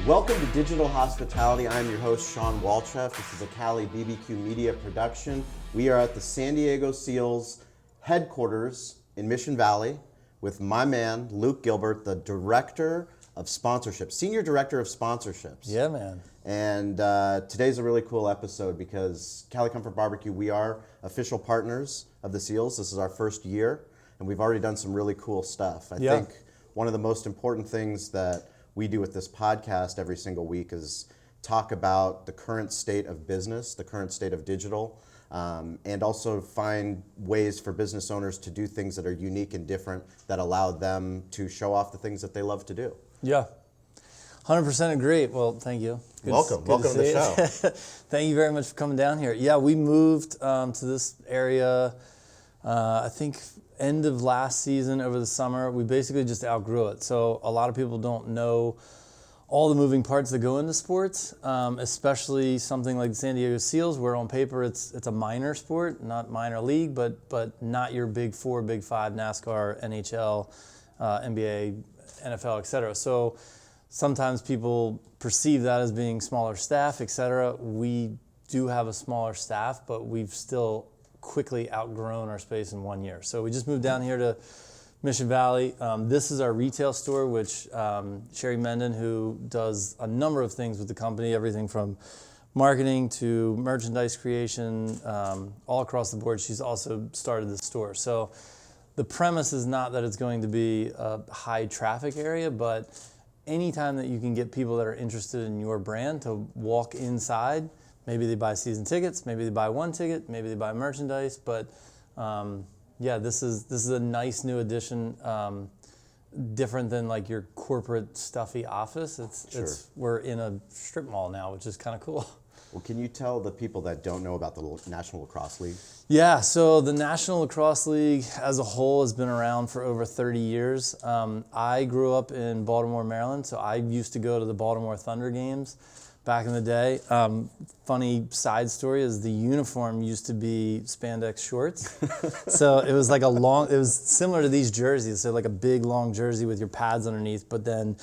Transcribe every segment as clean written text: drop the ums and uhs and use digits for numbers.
Welcome to Digital Hospitality. I'm your host, Sean Walchef. This is a Cali BBQ Media production. We are at the San Diego Seals headquarters in Mission Valley with my man, Luke Gilbert, the Director of Sponsorships, Senior Director of Sponsorships. Yeah, man. And today's a really cool episode because Cali Comfort Barbecue, we are official partners of the Seals. This is our first year, and we've already done some really cool stuff. I think one of the most important things that we do with this podcast every single week is talk about the current state of business, the current state of digital, and also find ways for business owners to do things that are unique and different that allow them to show off the things that they love to do. Yeah, 100% agree. Well, thank you. Welcome to the show. Thank you very much for coming down here. Yeah, we moved to this area, I think, end of last season over the summer. We basically just outgrew it. So a lot of people don't know all the moving parts that go into sports, especially something like the San Diego Seals, where on paper it's a minor sport, not minor league, but not your big four, big five, NASCAR, NHL, NBA, NFL, et cetera. So sometimes people perceive that as being smaller staff, et cetera. We do have a smaller staff, but we've still quickly outgrown our space in 1 year. So we just moved down here to Mission Valley. This is our retail store, which Sherry Menden, who does a number of things with the company, everything from marketing to merchandise creation, all across the board. She's also started the store. So the premise is not that it's going to be a high traffic area, but anytime that you can get people that are interested in your brand to walk inside, maybe they buy season tickets, maybe they buy one ticket, maybe they buy merchandise, but yeah, this is a nice new addition, different than like your corporate stuffy office. We're in a strip mall now, which is kind of cool. Well, can you tell the people that don't know about the National Lacrosse League? Yeah, so the National Lacrosse League as a whole has been around for over 30 years. I grew up in Baltimore, Maryland, so I used to go to the Baltimore Thunder games back in the day. Funny side story is the uniform used to be spandex shorts. So it was like it was similar to these jerseys. So like a big long jersey with your pads underneath, but then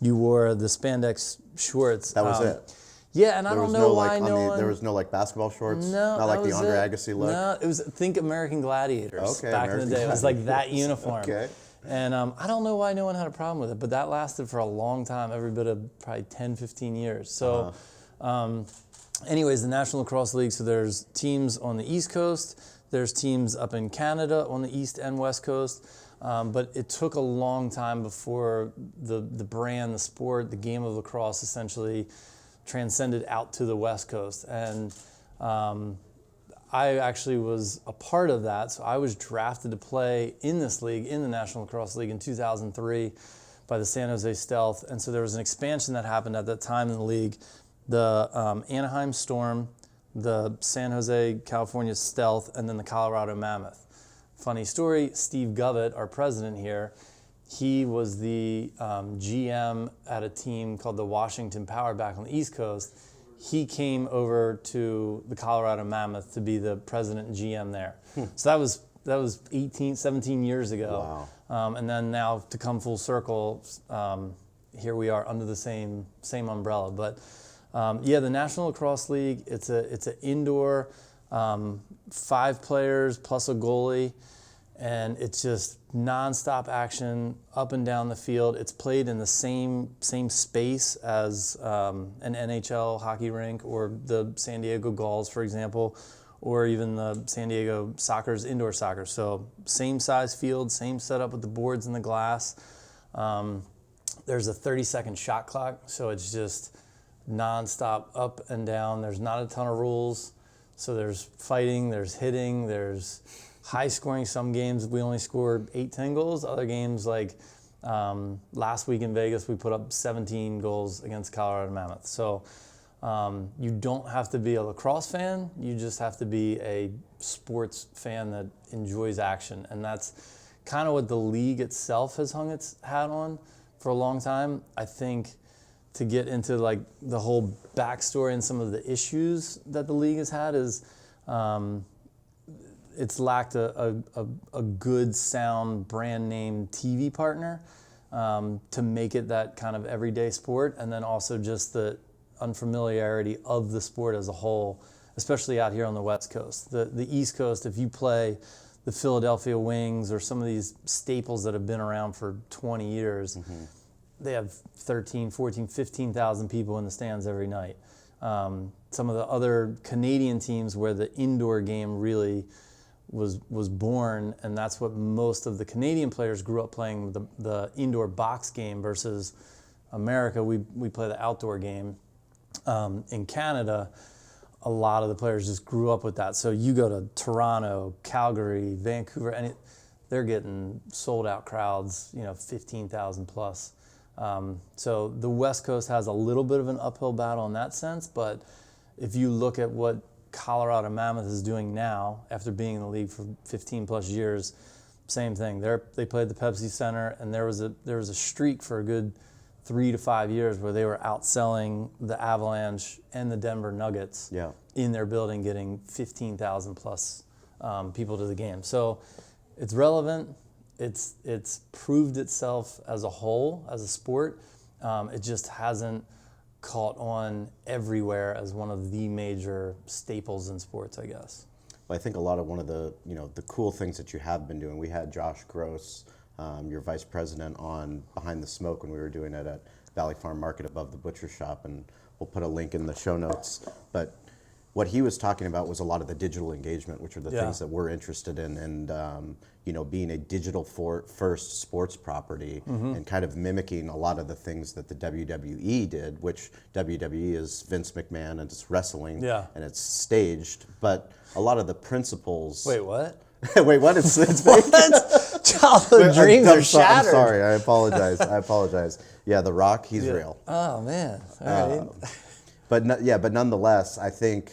you wore the spandex shorts. That was it. Yeah, and I don't know why there was no like basketball shorts? No, not like the Andre Agassi look? No, it was, think American Gladiators back in the day. It was like that uniform. Okay. And I don't know why no one had a problem with it, but that lasted for a long time, every bit of probably 10, 15 years. So anyways, the National Lacrosse League, so there's teams on the East Coast, there's teams up in Canada on the East and West Coast, but it took a long time before the brand, the sport, the game of lacrosse essentially transcended out to the West Coast. And I actually was a part of that. So I was drafted to play in this league, in the National Lacrosse League in 2003 by the San Jose Stealth. And so there was an expansion that happened at that time in the league. The Anaheim Storm, the San Jose, California Stealth, and then the Colorado Mammoth. Funny story, Steve Gilbert, our president here, he was the GM at a team called the Washington Power back on the East Coast. He came over to the Colorado Mammoth to be the president and GM there. So that was 17 years ago. Wow. And then now to come full circle, here we are under the same umbrella. But yeah, the National Lacrosse League, it's an indoor, 5 players plus a goalie. And it's just nonstop action up and down the field. It's played in the same space as an NHL hockey rink or the San Diego Gulls, for example, or even the San Diego Soccer's indoor soccer. So same size field, same setup with the boards and the glass. There's a 30-second shot clock, so it's just nonstop up and down. There's not a ton of rules. So there's fighting, there's hitting, there's high scoring. Some games we only scored 8-10 goals. Other games like last week in Vegas, we put up 17 goals against Colorado Mammoth. So you don't have to be a lacrosse fan. You just have to be a sports fan that enjoys action. And that's kind of what the league itself has hung its hat on for a long time. I think to get into like the whole backstory and some of the issues that the league has had is it's lacked a good, sound, brand name TV partner. to make it that kind of everyday sport, and then also just the unfamiliarity of the sport as a whole, especially out here on the West Coast. The East Coast, if you play the Philadelphia Wings or some of these staples that have been around for 20 years, they have 13, 14, 15,000 people in the stands every night. Some of the other Canadian teams where the indoor game really was born, and that's what most of the Canadian players grew up playing, the indoor box game, versus America, we play the outdoor game. In Canada, a lot of the players just grew up with that. So you go to Toronto, Calgary, Vancouver, and they're getting sold out crowds, 15,000 plus. So the West Coast has a little bit of an uphill battle in that sense, but if you look at what Colorado Mammoth is doing now, after being in the league for 15 plus years, same thing. They played the Pepsi Center, and there was a streak for a good 3 to 5 years where they were outselling the Avalanche and the Denver Nuggets in their building, getting 15,000 plus people to the game. So it's relevant. It's proved itself as a whole, as a sport. It just hasn't caught on everywhere as one of the major staples in sports, I guess. Well, I think a lot of one of the the cool things that you have been doing. We had Josh Gross, your vice president, on Behind the Smoke when we were doing it at Valley Farm Market above the butcher shop, and we'll put a link in the show notes. But what he was talking about was a lot of the digital engagement, which are the things that we're interested in, and being a digital first sports property, and kind of mimicking a lot of the things that the WWE did, which WWE is Vince McMahon and it's wrestling, and it's staged, but a lot of the principles. Wait, what? Wait, what? It's what? Childhood dreams are shattered. I'm sorry. I apologize. Yeah, The Rock, he's real. Oh man. All right. But nonetheless, I think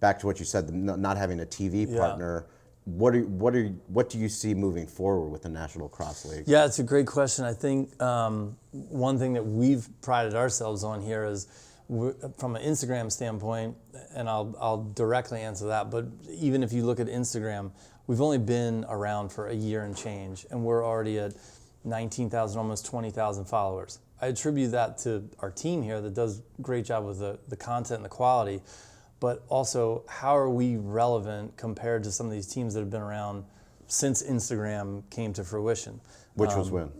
back to what you said, not having a TV partner. What do you see moving forward with the National Lacrosse League? Yeah, it's a great question. I think one thing that we've prided ourselves on here is, from an Instagram standpoint, and I'll directly answer that, but even if you look at Instagram, we've only been around for a year and change, and we're already at 19,000, almost 20,000 followers. I attribute that to our team here that does a great job with the content and the quality, but also how are we relevant compared to some of these teams that have been around since Instagram came to fruition. Which was when?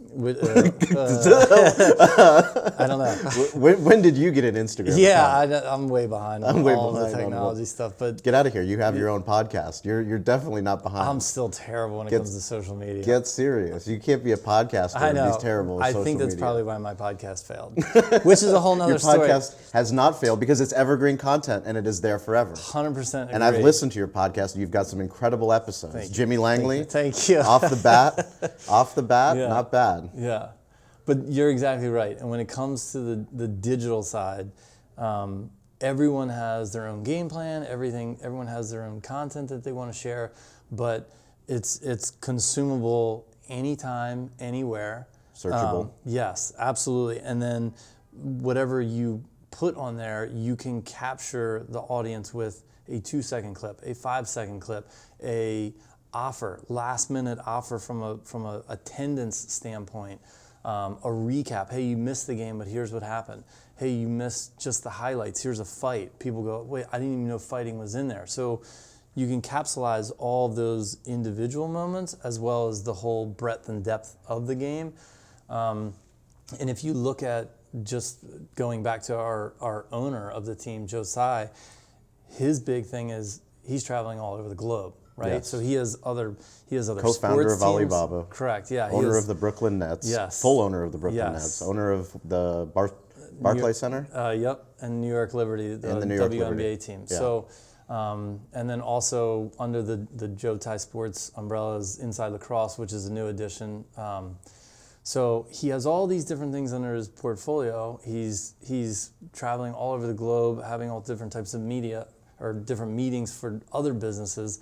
I don't know. When did you get an Instagram account? I'm way behind on all the technology stuff. But get out of here. You have your own podcast. You're definitely not behind. I'm still terrible when it comes to social media. Get serious. You can't be a podcaster and be terrible with social media. I think that's probably why my podcast failed, which is a whole nother story. Your podcast has not failed because it's evergreen content and it is there forever. 100% agree. And I've listened to your podcast and you've got some incredible episodes. Jimmy Langley. Thank you. Off the bat, not bad. Yeah, but you're exactly right. And when it comes to the digital side, everyone has their own game plan. Everyone has their own content that they want to share, but it's consumable anytime, anywhere. Searchable. Yes, absolutely. And then whatever you put on there, you can capture the audience with a 2-second clip, a 5-second clip, a last-minute offer from a attendance standpoint, a recap. Hey, you missed the game, but here's what happened. Hey, you missed just the highlights. Here's a fight. People go, wait, I didn't even know fighting was in there. So you can capsulize all of those individual moments as well as the whole breadth and depth of the game. And if you look at, just going back to our owner of the team, Joe Tsai, his big thing is he's traveling all over the globe. Right, yes. So he has other co-founder sports of teams. Alibaba. Correct. Yeah. Owner of the Brooklyn Nets. Yes. Full owner of the Brooklyn Nets. Owner of the Barclays Center. Yep. And New York Liberty, the WNBA team. Yeah. So, and then also under the Joe Tsai Sports umbrella is Inside Lacrosse, which is a new addition. So he has all these different things under his portfolio. He's traveling all over the globe, having all different types of media or different meetings for other businesses.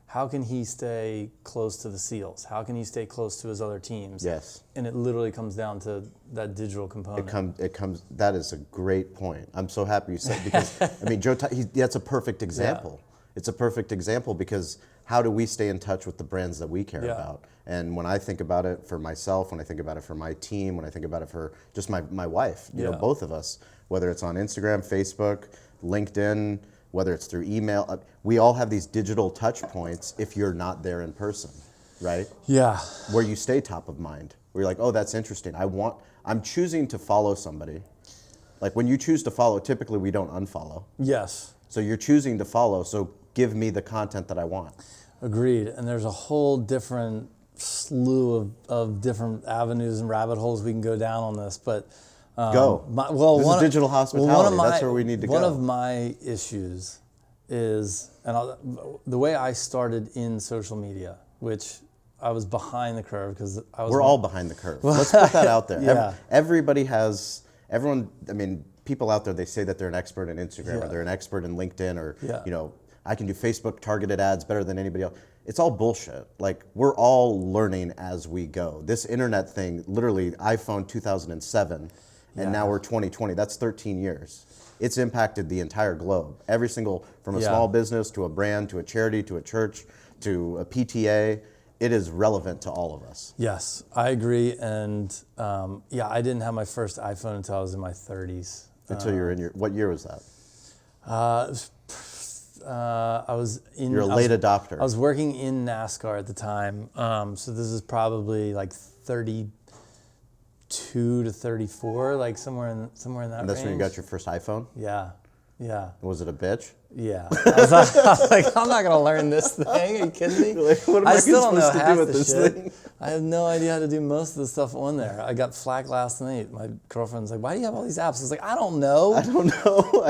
How can he stay close to the SEALs? How can he stay close to his other teams? Yes. And it literally comes down to that digital component. It comes. That is a great point. I'm so happy you said, because I mean, Joe, that's a perfect example. Yeah. It's a perfect example because how do we stay in touch with the brands that we care Yeah. about? And when I think about it for myself, when I think about it for my team, when I think about it for just my wife, you know, Yeah. both of us, whether it's on Instagram, Facebook, LinkedIn, whether it's through email, we all have these digital touch points if you're not there in person, right? Yeah. Where you stay top of mind, where you're like, oh, that's interesting. I'm choosing to follow somebody. Like when you choose to follow, typically we don't unfollow. Yes. So you're choosing to follow, so give me the content that I want. Agreed. And there's a whole different slew of different avenues and rabbit holes we can go down on this, but Go. This is digital hospitality. That's where we need to go. One of my issues is, the way I started in social media, which I was behind the curve because I was. We're all behind the curve. Let's put that out there. Yeah. People out there, they say that they're an expert in Instagram or they're an expert in LinkedIn or, you know, I can do Facebook targeted ads better than anybody else. It's all bullshit. Like, we're all learning as we go. This internet thing, literally iPhone 2007, and now we're 2020. That's 13 years. It's impacted the entire globe. Every single, from a small business to a brand to a charity to a church to a PTA, it is relevant to all of us. Yes, I agree. And I didn't have my first iPhone until I was in my 30s. Until you were in what year was that? I was in. You're a late adopter. I was working in NASCAR at the time. So this is probably like 32 to 34, like somewhere in that range. And that's when you got your first iPhone? Yeah. Was it a bitch? Yeah. I was like, I'm not gonna learn this thing. Are you kidding me? Like, what am I still don't know supposed to half do with the this shit. thing? I have no idea how to do most of the stuff on there. I got flack last night. My girlfriend's like, "Why do you have all these apps?" I was like, "I don't know. I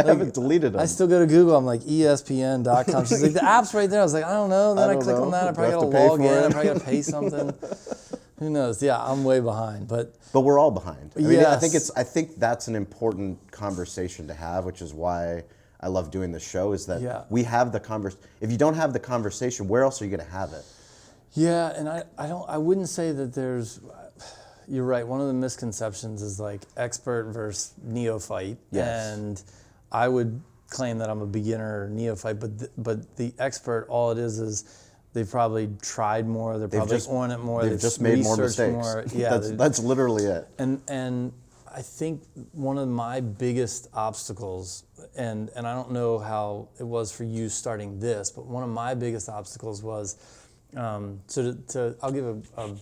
haven't deleted them. I still go to Google. I'm like ESPN.com. She's like, "The app's right there." I was like, "I don't know." Then I click on that. I probably gotta log in. I probably gotta pay something. Who knows? Yeah, I'm way behind, but we're all behind. I mean, yes. I think that's an important conversation to have, which is why I love doing the show. Is that we have the If you don't have the conversation, where else are you going to have it? Yeah, and I wouldn't say that there's. You're right. One of the misconceptions is like expert versus neophyte, and I would claim that I'm a beginner neophyte, but the expert, all it is they've probably tried more. They're probably on it more. They've just made more mistakes. More. Yeah, that's literally it. And I think one of my biggest obstacles, and I don't know how it was for you starting this, but one of my biggest obstacles was, I'll give a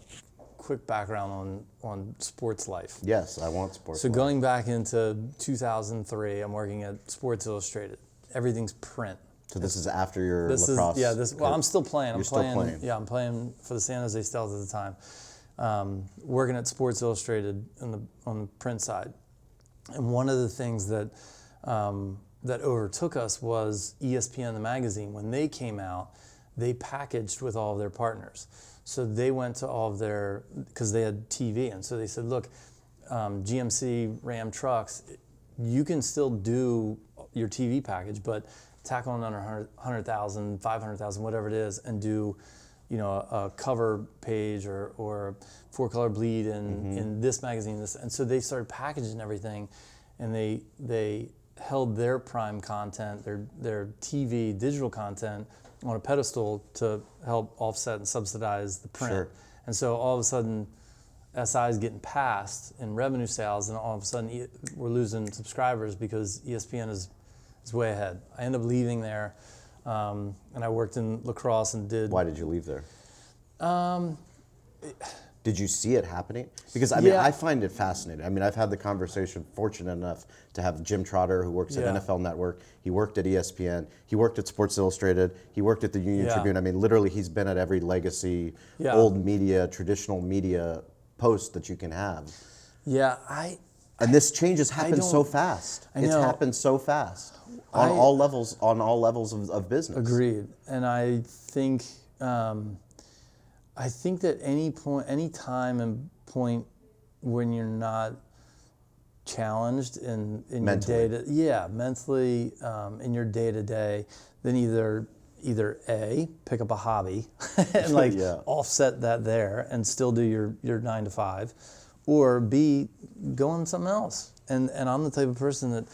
quick background on sports life. Yes, I want sports So life. going back into 2003, I'm working at Sports Illustrated. Everything's print. So this is after your This lacrosse. well, I'm still playing. You're still playing. Yeah, I'm playing for the San Jose Stealth at the time. Working at Sports Illustrated on the print side, and one of the things that that overtook us was ESPN the magazine. When they came out, they packaged with all of their partners. So they went to all of their, because they had TV, and so they said, look, GMC, Ram trucks, you can still do your TV package, but tack on under 100,000, 500,000, whatever it is, and do, you know, a cover page or 4-color bleed in this magazine. And so they started packaging everything, and they held their prime content, their TV digital content on a pedestal to help offset and subsidize the print. Sure. And so all of a sudden, SI is getting passed in revenue sales, and all of a sudden we're losing subscribers because ESPN is way ahead. I ended up leaving there, and I worked in lacrosse and did. Why did you leave there? Did you see it happening? Because I mean, I find it fascinating. I mean, I've had the conversation, fortunate enough to have Jim Trotter, who works at NFL Network. He worked at ESPN. He worked at Sports Illustrated. He worked at the Union Tribune. I mean, literally, he's been at every legacy, old media, traditional media post that you can have. Yeah, And this change has happened so fast. It's happened so fast on all levels of business. Agreed. And I think that any time and point when you're not challenged in your day mentally in your day to day, then either A, pick up a hobby and offset that there and still do your 9 to 5, or B, go on something else. And I'm the type of person that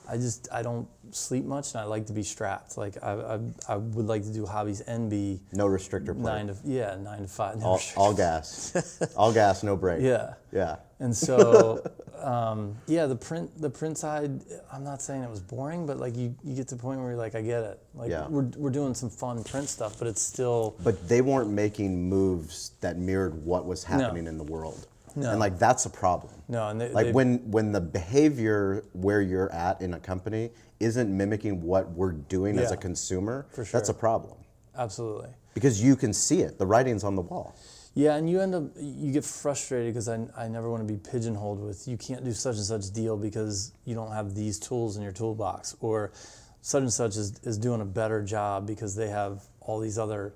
I don't sleep much, and I like to be strapped. Like I would like to do hobbies and be No restrictor plate. 9 to 5. No All gas. All gas, no break. Yeah. Yeah. And so, the print side, I'm not saying it was boring, but like you get to the point where you're like, I get it. Like we're doing some fun print stuff, but it's still. But they weren't making moves that mirrored what was happening in the world. No. And like that's a problem. No, and when the behavior where you're at in a company isn't mimicking what we're doing as a consumer, for sure. that's a problem. Absolutely. Because you can see it. The writing's on the wall. Yeah, and you get frustrated because I never want to be pigeonholed with you can't do such and such deal because you don't have these tools in your toolbox, or such and such is doing a better job because they have all these other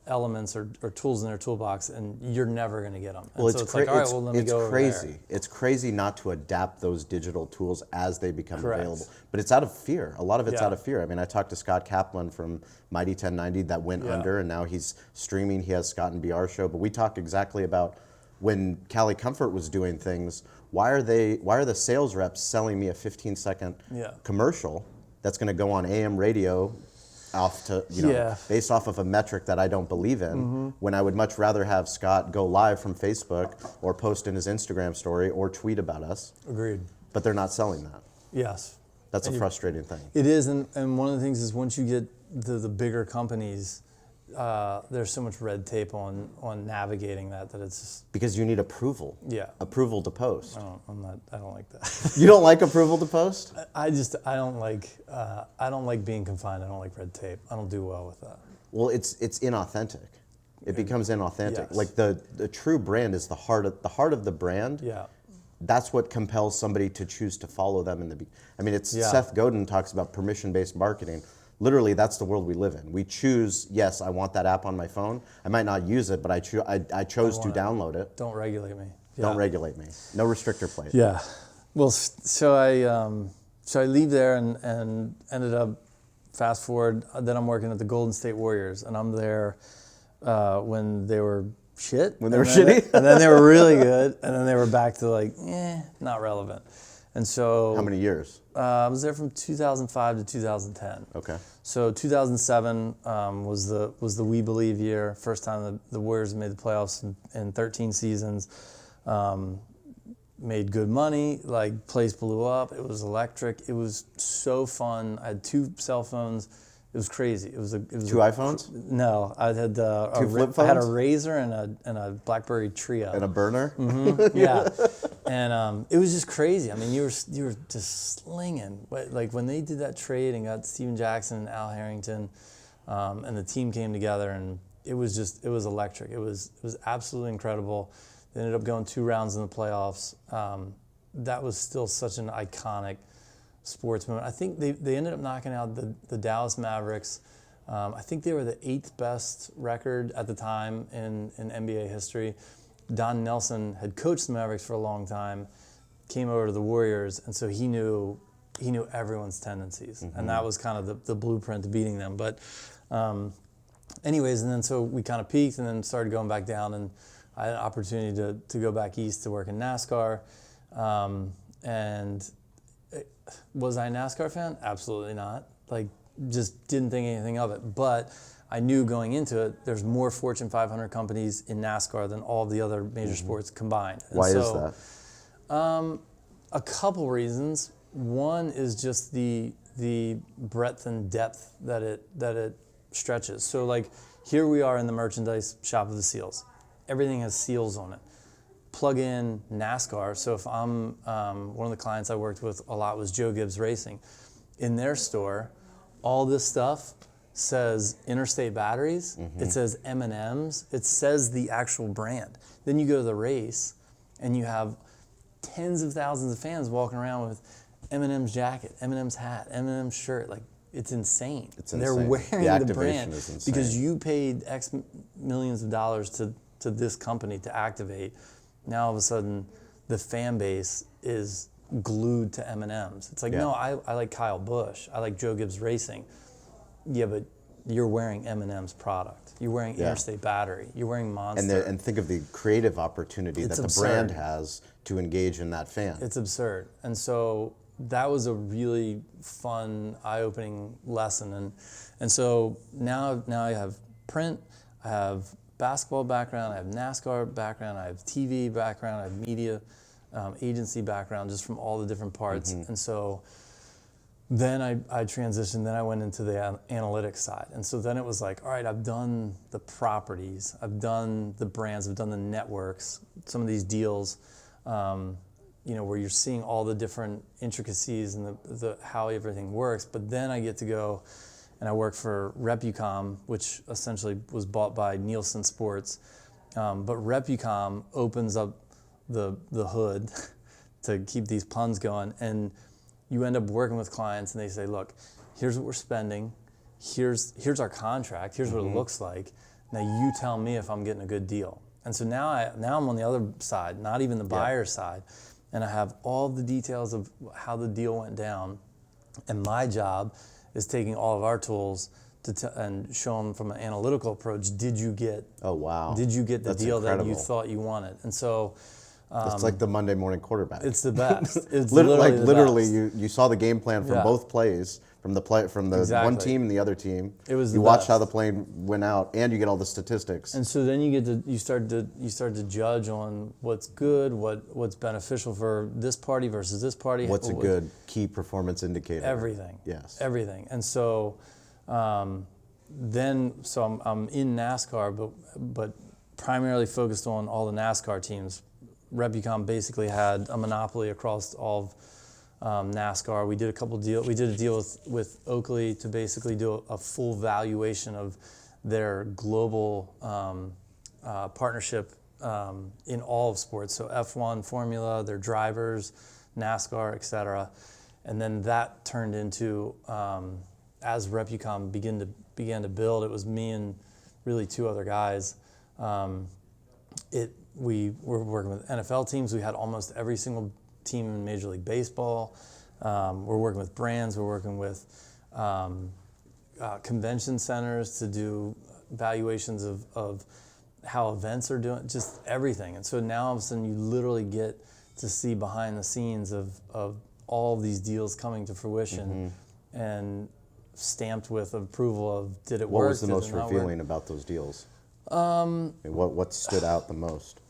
elements or tools in their toolbox, and you're never going to get them. And Well, so it's like, all right, well, let me go over crazy. there. It's crazy not to adapt those digital tools as they become Correct. available. But it's out of fear. A lot of it's Yeah. out of fear. I mean, I talked to Scott Kaplan from Mighty 1090 that went under, and now he's streaming. He has Scott and BR show. But we talk exactly about when Cali Comfort was doing things. Why are the sales reps selling me a 15-second commercial that's going to go on AM radio? Off to based off of a metric that I don't believe in, when I would much rather have Scott go live from Facebook or post in his Instagram story or tweet about us. Agreed. But they're not selling that. Yes. That's a frustrating thing. It is, and one of the things is once you get the bigger companies, there's so much red tape on navigating that it's just, Because you need approval. Yeah. Approval to post. I don't like that. You don't like approval to post? I don't like being confined. I don't like red tape. I don't do well with that. Well, it's inauthentic. It becomes inauthentic. Yes. Like the true brand is the heart of the brand. Yeah. That's what compels somebody to choose to follow them in the. I mean, Seth Godin talks about permission-based marketing. Literally, that's the world we live in. We choose. Yes, I want that app on my phone. I might not use it, but I chose to download it. Don't regulate me. Yeah. Don't regulate me. No restrictor plate. Yeah. Well, so I leave there and ended up fast forward. Then I'm working at the Golden State Warriors, and I'm there when they were shit. When they were shitty? And then they were really good, and then they were back to like, not relevant. And so. How many years? I was there from 2005 to 2010. Okay. So 2007 was the We Believe year. First time the Warriors made the playoffs in 13 seasons. Made good money. Like, place blew up. It was electric. It was so fun. I had 2 cell phones. It was crazy. It was 2 iPhones? No, I had 2 flip phones? I had a Razor and a BlackBerry Trio. And a burner? Mm-hmm, yeah. And it was just crazy. I mean, you were just slinging. Like when they did that trade and got Steven Jackson and Al Harrington, and the team came together, and it was electric. It was absolutely incredible. They ended up going 2 rounds in the playoffs. That was still such an iconic sports moment. I think they ended up knocking out the Dallas Mavericks. I think they were the 8th best record at the time in NBA history. Don Nelson had coached the Mavericks for a long time, came over to the Warriors, and so he knew everyone's tendencies, and that was kind of the blueprint to beating them. But anyways, and then so we kind of peaked and then started going back down, and I had an opportunity to go back east to work in NASCAR. And was I a NASCAR fan? Absolutely not. Like, just didn't think anything of it. But I knew going into it, there's more Fortune 500 companies in NASCAR than all of the other major sports combined. And Why is that? A couple reasons. One is just the breadth and depth that it stretches. So like, here we are in the merchandise shop of the Seals. Everything has seals on it. Plug in NASCAR. So if I'm one of the clients I worked with a lot was Joe Gibbs Racing. In their store, all this stuff says Interstate Batteries. It says M&Ms. It says the actual brand. Then you go to the race, and you have tens of thousands of fans walking around with M&M's jacket, M&M's hat, M&M's shirt. Like, it's insane. It's insane. They're wearing the the brand is insane. because you paid X millions of dollars to this company to activate. Now all of a sudden, the fan base is glued to M&M's. It's like, no, I like Kyle Busch. I like Joe Gibbs Racing. Yeah, but you're wearing M&M's product. You're wearing Interstate Battery. You're wearing Monster. And think of the creative opportunity that the brand has to engage in that fan. It's absurd. And so that was a really fun, eye-opening lesson. And so now I have print, I have basketball background, I have NASCAR background, I have TV background, I have media agency background, just from all the different parts. And so then I transitioned, then I went into the analytics side. And so then it was like, all right, I've done the properties, I've done the brands, I've done the networks, some of these deals, where you're seeing all the different intricacies and the how everything works. But then I get to go and I work for Repucom, which essentially was bought by Nielsen Sports. But Repucom opens up the hood to keep these puns going. And you end up working with clients and they say, look, here's what we're spending. Here's our contract. Here's what it looks like. Now you tell me if I'm getting a good deal. And so now I'm on the other side, not even the buyer side. And I have all the details of how the deal went down. And my job is taking all of our tools and show them from an analytical approach, did you get the That's deal incredible. that you thought you wanted? And so it's like the Monday morning quarterback. it's the best. It's literally, the best. you saw the game plan from both plays, from the Exactly. one team and the other team. It was you the watched best. how the play went out, and you get all the statistics. And so then you start to judge on what's good, what's beneficial for this party versus this party. What's a good key performance indicator? Everything. Yes. Everything. And so I'm in NASCAR, but primarily focused on all the NASCAR teams. Repucom basically had a monopoly across all of NASCAR. We did a couple deals. We did a deal with Oakley to basically do a full valuation of their global partnership in all of sports. So F1, Formula, their drivers, NASCAR, et cetera. And then that turned into, as Repucom began to build, it was me and really two other guys. We were working with NFL teams. We had almost every single team in Major League Baseball. We're working with brands. We're working with convention centers to do valuations of how events are doing, just everything. And so now all of a sudden you literally get to see behind the scenes of all of these deals coming to fruition and stamped with approval of did it work? What was the most revealing about those deals? What stood out the most?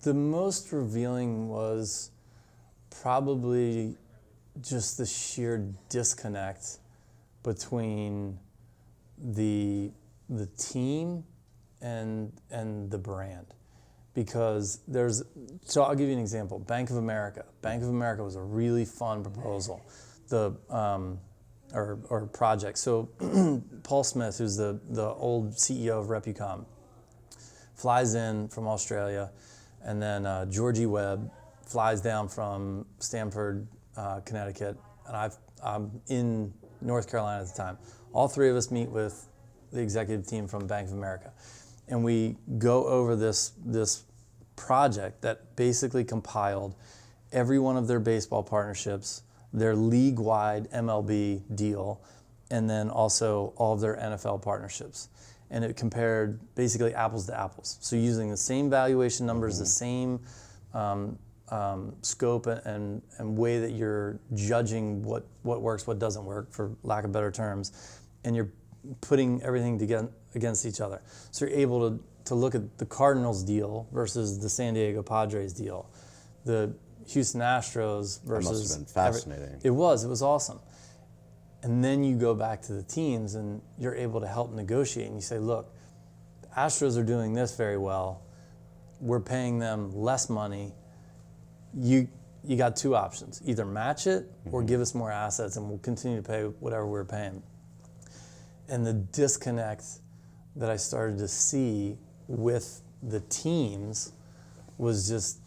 The most revealing was probably just the sheer disconnect between the team and the brand. Because so I'll give you an example. Bank of America. Bank of America was a really fun proposal. Or project. So Paul Smith, who's the old CEO of Repucom, flies in from Australia, and then Georgie Webb flies down from Stamford, Connecticut, and I'm in North Carolina at the time. All three of us meet with the executive team from Bank of America, and we go over this project that basically compiled every one of their baseball partnerships, their league-wide MLB deal, and then also all of their NFL partnerships. And it compared basically apples to apples. So using the same valuation numbers, the same scope and way that you're judging what works, what doesn't work, for lack of better terms, and you're putting everything against each other. So you're able to look at the Cardinals deal versus the San Diego Padres deal, the Houston Astros versus... That must have been fascinating. It was awesome. And then you go back to the teams and you're able to help negotiate, and you say, look, the Astros are doing this very well. We're paying them less money. You got two options. Either match it or give us more assets and we'll continue to pay whatever we're paying. And the disconnect that I started to see with the teams was just,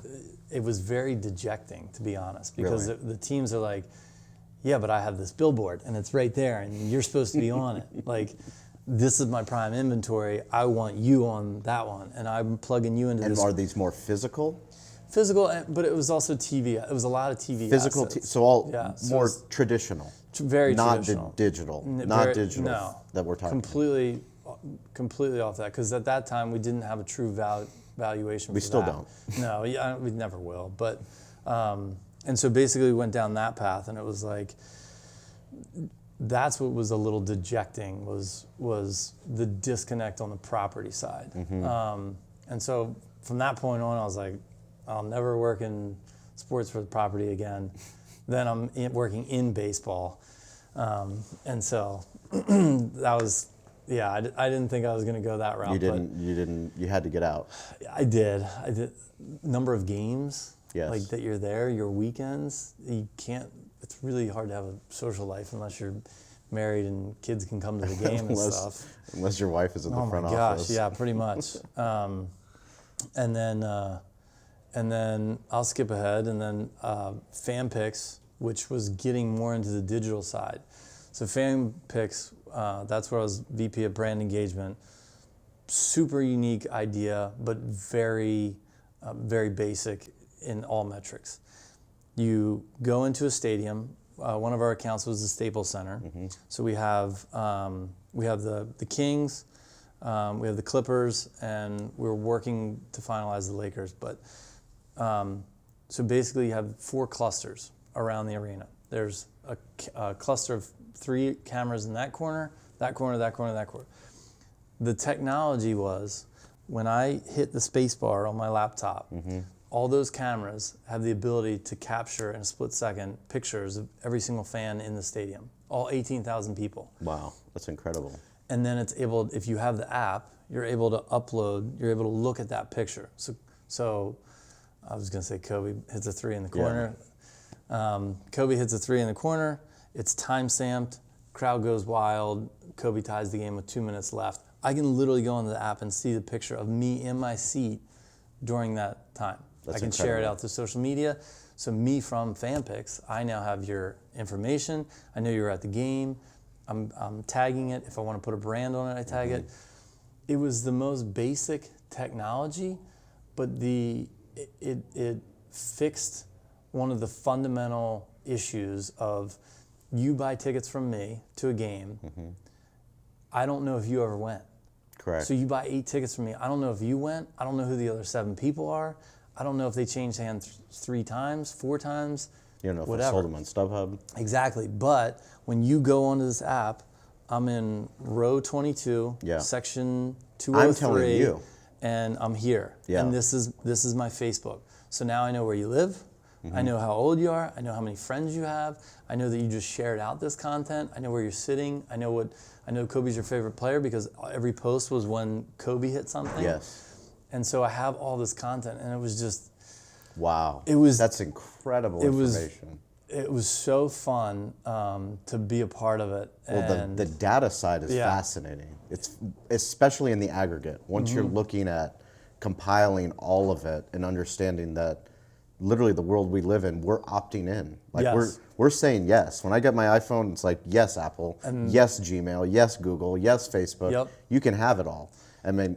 it was very dejecting, to be honest, because Really? the teams are like, yeah, but I have this billboard and it's right there and you're supposed to be on it. Like, this is my prime inventory. I want you on that one, and I'm plugging you into this. And are these more physical? Physical, but it was also TV. It was a lot of TV. Physical, assets. so more traditional. Very not traditional. Digital. No, that we're talking about. Completely off that, because at that time we didn't have a true valuation. We for still that. don't. No, we never will. But And so basically we went down that path, and it was like, that's what was a little dejecting, was the disconnect on the property side. And so from that point on, I was like, I'll never work in sports for the property again. Then I'm working in baseball. And so that was, yeah, I didn't think I was going to go that route. You had to get out. I did. Number of games, yes. like that you're there, your weekends, you can't, it's really hard to have a social life unless you're married and kids can come to the game and stuff. Unless your wife is in the front office. Oh my gosh, yeah, pretty much. And then I'll skip ahead, and then FanPix, which was getting more into the digital side. So FanPix, that's where I was VP of brand engagement. Super unique idea, but very, very basic in all metrics. You go into a stadium. One of our accounts was the Staples Center. So we have the Kings, we have the Clippers, and we're working to finalize the Lakers. But so basically, you have 4 clusters around the arena. There's a cluster of 3 cameras in that corner, that corner, that corner, that corner. The technology was, when I hit the space bar on my laptop, all those cameras have the ability to capture in a split second pictures of every single fan in the stadium, all 18,000 people. Wow, that's incredible. And then it's able, if you have the app, you're able to upload, you're able to look at that picture. So I was going to say Kobe hits a 3 in the corner. Yeah. Kobe hits a 3 in the corner. It's time stamped. Crowd goes wild. Kobe ties the game with 2 minutes left. I can literally go into the app and see the picture of me in my seat during that time. That's I can incredible. share it out to social media. So me from FanPix, I now have your information. I know you're at the game. I'm tagging it. If I want to put a brand on it, I tag it. It was the most basic technology, but it fixed one of the fundamental issues of, you buy tickets from me to a game. I don't know if you ever went. Correct. So you buy 8 tickets from me. I don't know if you went. I don't know who the other 7 people are. I don't know if they changed hands 3 times, 4 times. You don't know if whatever. I sold them on StubHub. Exactly. But when you go onto this app, I'm in row 22, section 203. I'm telling you. And I'm here. Yeah. And this is my Facebook. So now I know where you live. I know how old you are. I know how many friends you have. I know that you just shared out this content. I know where you're sitting. I know Kobe's your favorite player because every post was when Kobe hit something. Yes. And so I have all this content, and it was just, wow. That's incredible information. It was so fun to be a part of it. Well, the data side is fascinating. It's especially in the aggregate. Once you're looking at compiling all of it and understanding that literally the world we live in, we're opting in. Like we're saying yes. When I get my iPhone, it's like, yes, Apple, yes, Gmail, yes, Google, yes, Facebook. Yep. You can have it all. I mean,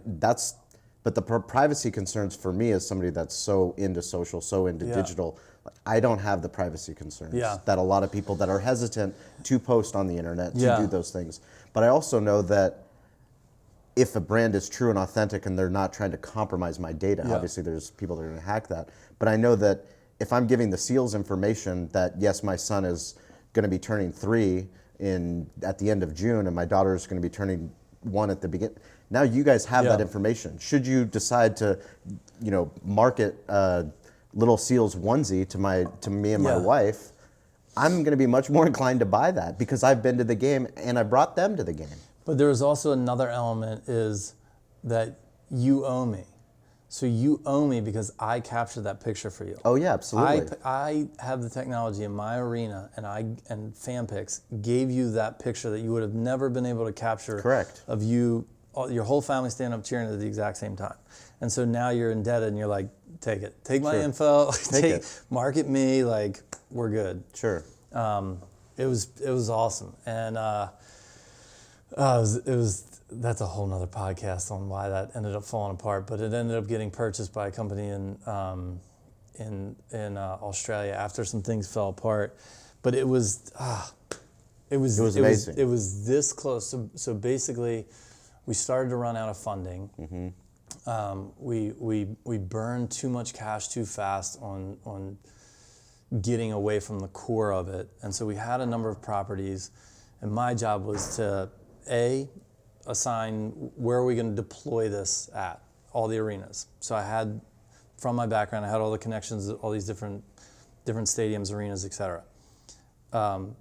but the privacy concerns for me as somebody that's so into social, so into digital, I don't have the privacy concerns that a lot of people that are hesitant to post on the internet, to do those things. But I also know that if a brand is true and authentic and they're not trying to compromise my data, obviously there's people that are going to hack that. But I know that if I'm giving the SEALs information that, yes, my son is going to be turning 3 at the end of June and my daughter is going to be turning 1 at the beginning, now you guys have that information. Should you decide to, market little SEALs onesie to me and my wife, I'm going to be much more inclined to buy that because I've been to the game and I brought them to the game. But there was also another element, is that you owe me. So you owe me because I captured that picture for you. Oh yeah, absolutely. I have the technology in my arena, and FanPix gave you that picture that you would have never been able to capture. Correct. Of you, your whole family standing up cheering at the exact same time. And so now you're indebted, and you're like, take it, take my info, market me, like we're good. Sure. It was awesome, and that's a whole nother podcast on why that ended up falling apart. But it ended up getting purchased by a company in Australia after some things fell apart. But it was amazing. It was this close. So basically, we started to run out of funding. We burned too much cash too fast on getting away from the core of it. And so we had a number of properties, and my job was to, assign where are we going to deploy this at, all the arenas. So I had, from my background, I had all the connections, all these different stadiums, arenas, et cetera.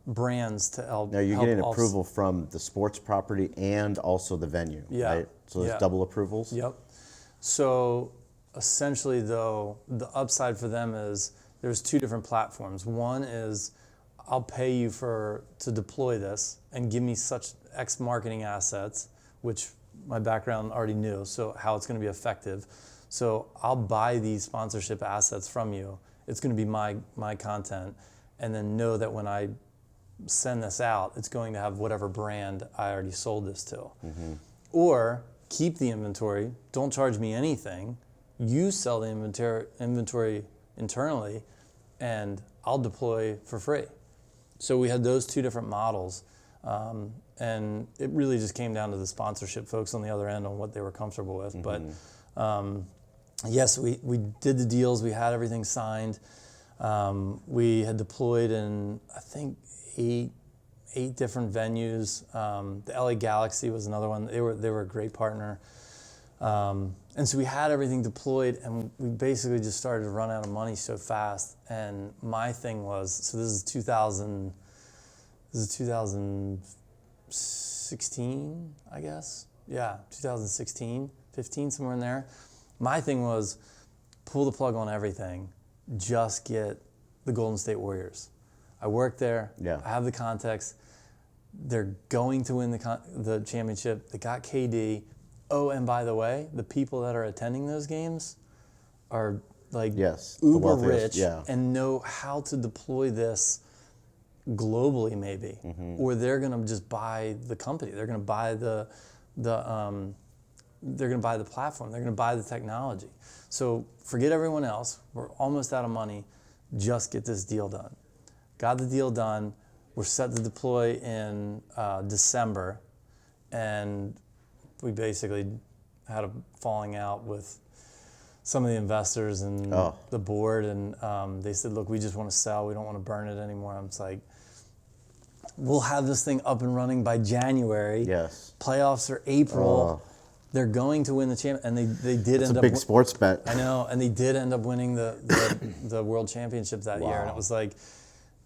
Brands to help. Now you're getting approval from the sports property and also the venue, right? So there's double approvals? Yep. So essentially, though, the upside for them is there's two different platforms. One is I'll pay you to deploy this and give me such X marketing assets, which my background already knew, so how it's going to be effective. So I'll buy these sponsorship assets from you. It's going to be my content, and then know that when I send this out, it's going to have whatever brand I already sold this to. Mm-hmm. Or keep the inventory, don't charge me anything, you sell the inventory internally, and I'll deploy for free. So we had those two different models, and it really just came down to the sponsorship folks on the other end on what they were comfortable with. Mm-hmm. But yes, we did the deals, we had everything signed. We had deployed in, I think, eight different venues. The LA Galaxy was another one. They were a great partner. And so we had everything deployed, and we basically just started to run out of money so fast. And my thing was, so this is 2016, I guess. Yeah, 2016, 15, somewhere in there. My thing was, pull the plug on everything. Just get the Golden State Warriors. I work there. Yeah. I have the context. They're going to win the championship. They got KD. Oh, and by the way, the people that are attending those games are like uber rich and know how to deploy this globally, maybe, or they're going to just buy the company. They're going to buy they're going to buy the platform. They're going to buy the technology. So forget everyone else. We're almost out of money. Just get this deal done. Got the deal done. We're set to deploy in December, and we basically had a falling out with some of the investors and the board, and they said, look, we just want to sell. We don't want to burn it anymore. I'm just like, we'll have this thing up and running by January. Yes. Playoffs are April. They're going to win the champ, and they did end up. It's a big sports bet. I know, and they did end up winning the world championship that year, and it was like,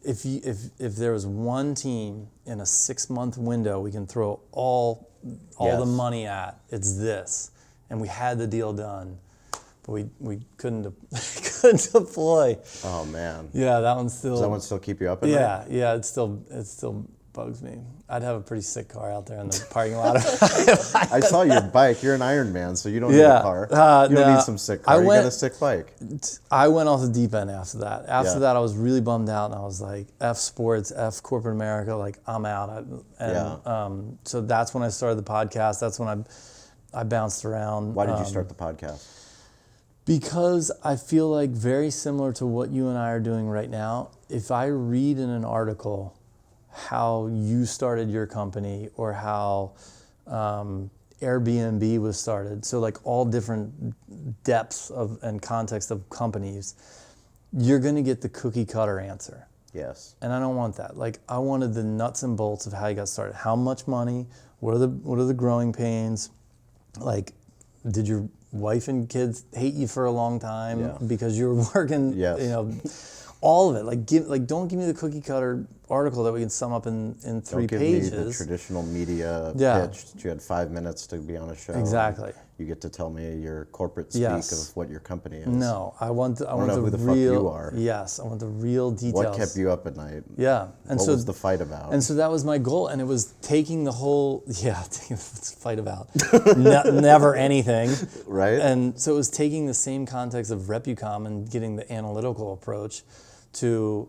if there was one team in a 6-month window we can throw all the money at, it's this, and we had the deal done, but we couldn't deploy. Oh man. Yeah, that one still. Does that one still keep you up at night? Yeah, it still bugs me. I'd have a pretty sick car out there in the parking lot. I saw your bike. You're an Iron Man, so you don't need a car. You don't need some sick car. You got a sick bike. I went off the deep end after that. After that, I was really bummed out, and I was like, F sports, F corporate America, like I'm out. So that's when I started the podcast. That's when I bounced around. Why did you start the podcast? Because I feel like very similar to what you and I are doing right now, if I read in an article how you started your company or how Airbnb was started, so like all different depths and context of companies, you're going to get the cookie cutter answer. Yes. And I don't want that. Like, I wanted the nuts and bolts of how you got started. How much money? What are the growing pains? Like, did your wife and kids hate you for a long time because you were working? Yes. You know, all of it. Like, don't give me the cookie cutter article that we can sum up in 3 pages. Don't give me the traditional media pitch that you had 5 minutes to be on a show. Exactly. You get to tell me your corporate speak of what your company is. No, I want the who the real. fuck you are. Yes, I want the real details. What kept you up at night? Yeah, and what was the fight about? And so that was my goal, and it was taking the whole fight about never anything, right? And so it was taking the same context of RepuCom and getting the analytical approach to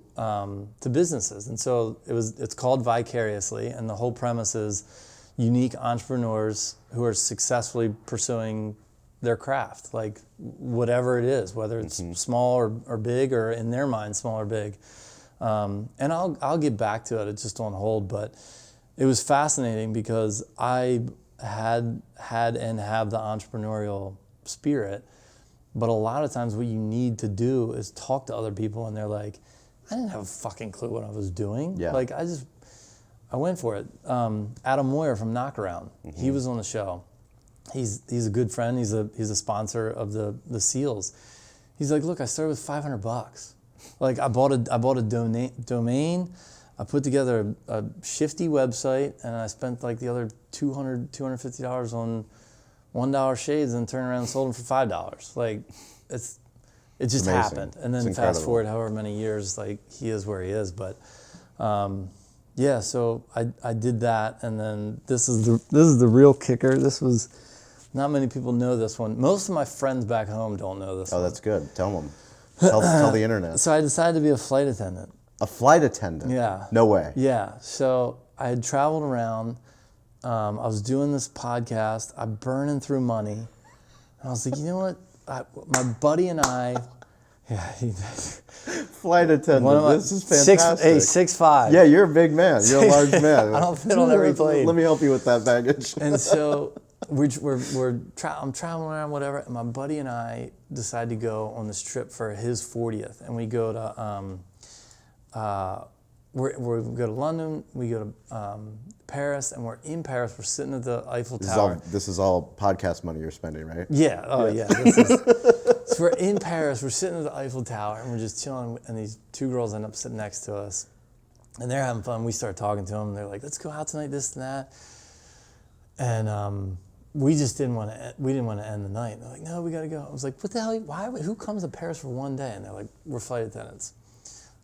businesses, and so it's called Vicariously, and the whole premise is unique entrepreneurs who are successfully pursuing their craft, like whatever it is, whether it's small or big, or in their mind small or big. And I'll get back to it. It's just on hold, but it was fascinating because I had and have the entrepreneurial spirit. But a lot of times what you need to do is talk to other people, and they're like, I didn't have a fucking clue what I was doing. Yeah. Like I went for it. Adam Moyer from Knockaround, he was on the show. He's a good friend. He's a sponsor of the Seals. He's like, look, I started with $500. Like I bought a domain. I put together a shifty website, and I spent like the other $250 on $1 shades, and turned around and sold them for $5. Like it just amazing. happened. And then fast forward however many years, like he is where he is. But yeah, so I did that, and then this is the real kicker. This was, not many people know this one. Most of my friends back home don't know this one. Oh, that's good. Tell them. Tell the internet. So I decided to be a flight attendant. A flight attendant? Yeah. No way. Yeah. So I had traveled around. I was doing this podcast. I'm burning through money. And I was like, you know what? My buddy and I, Flight attendant. This is fantastic. 6'5". Yeah, you're a big man. You're a large man. I don't fit on every plane. Let me help you with that baggage. And so I'm traveling around, whatever, and my buddy and I decide to go on this trip for his 40th, and we go to we go to London, we go to Paris, and we're in Paris. We're sitting at the Eiffel Tower. This is all podcast money you're spending, right? Yeah. Oh yeah. So we're in Paris. We're sitting at the Eiffel Tower, and we're just chilling. And these two girls end up sitting next to us, and they're having fun. We start talking to them. And they're like, "Let's go out tonight, this and that." And we just didn't want to. We didn't want to end the night. And they're like, "No, we got to go." I was like, "What the hell? Why? Who comes to Paris for one day?" And they're like, "We're flight attendants."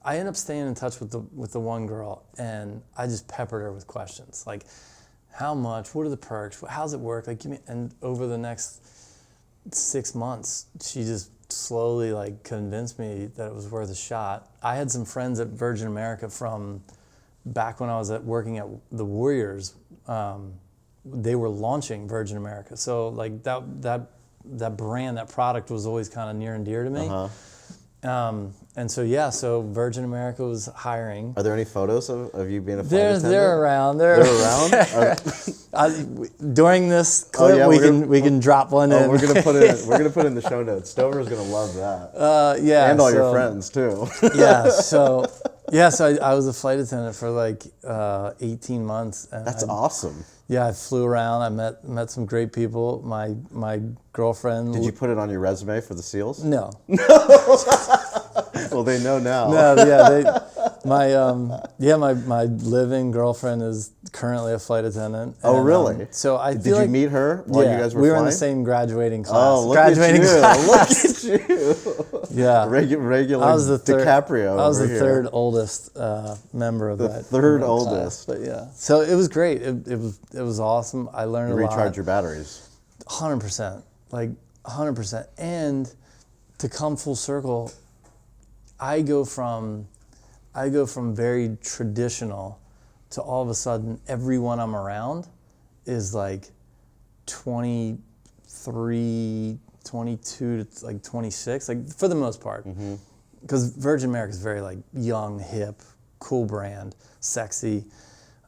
I end up staying in touch with the one girl, and I just peppered her with questions like, "How much? What are the perks? How's it work?" Like, give me. And over the next 6 months, she just slowly like convinced me that it was worth a shot. I had some friends at Virgin America from back when I was working at the Warriors. They were launching Virgin America, so like that brand, that product was always kind of near and dear to me. And so Virgin America was hiring. Are there any photos of you being a flight attendant? They're around. They're around. During this clip, we can drop one in. We're gonna put it in the show notes. Stover's gonna love that. Yeah, and all your friends too. So I was a flight attendant for like 18 months. And That's awesome. Yeah, I flew around. I met some great people. My girlfriend. Did you put it on your resume for the SEALs? No. Well, they know now. No, yeah, my live-in girlfriend is currently a flight attendant. Oh, really? So I did feel you like, meet her while you guys were we flying? were in the same graduating class. Oh, look graduating at you! class. Look at you! Yeah, regular. I was the third, DiCaprio. I was over the here. third oldest member of that. Third class. oldest. But yeah, so it was great. It was awesome. I learned a lot. Recharge your batteries. 100%, like 100%, and to come full circle. I go from very traditional to all of a sudden everyone I'm around is like 23, 22 to like 26, like for the most part. Because Virgin America is very like young, hip, cool brand, sexy.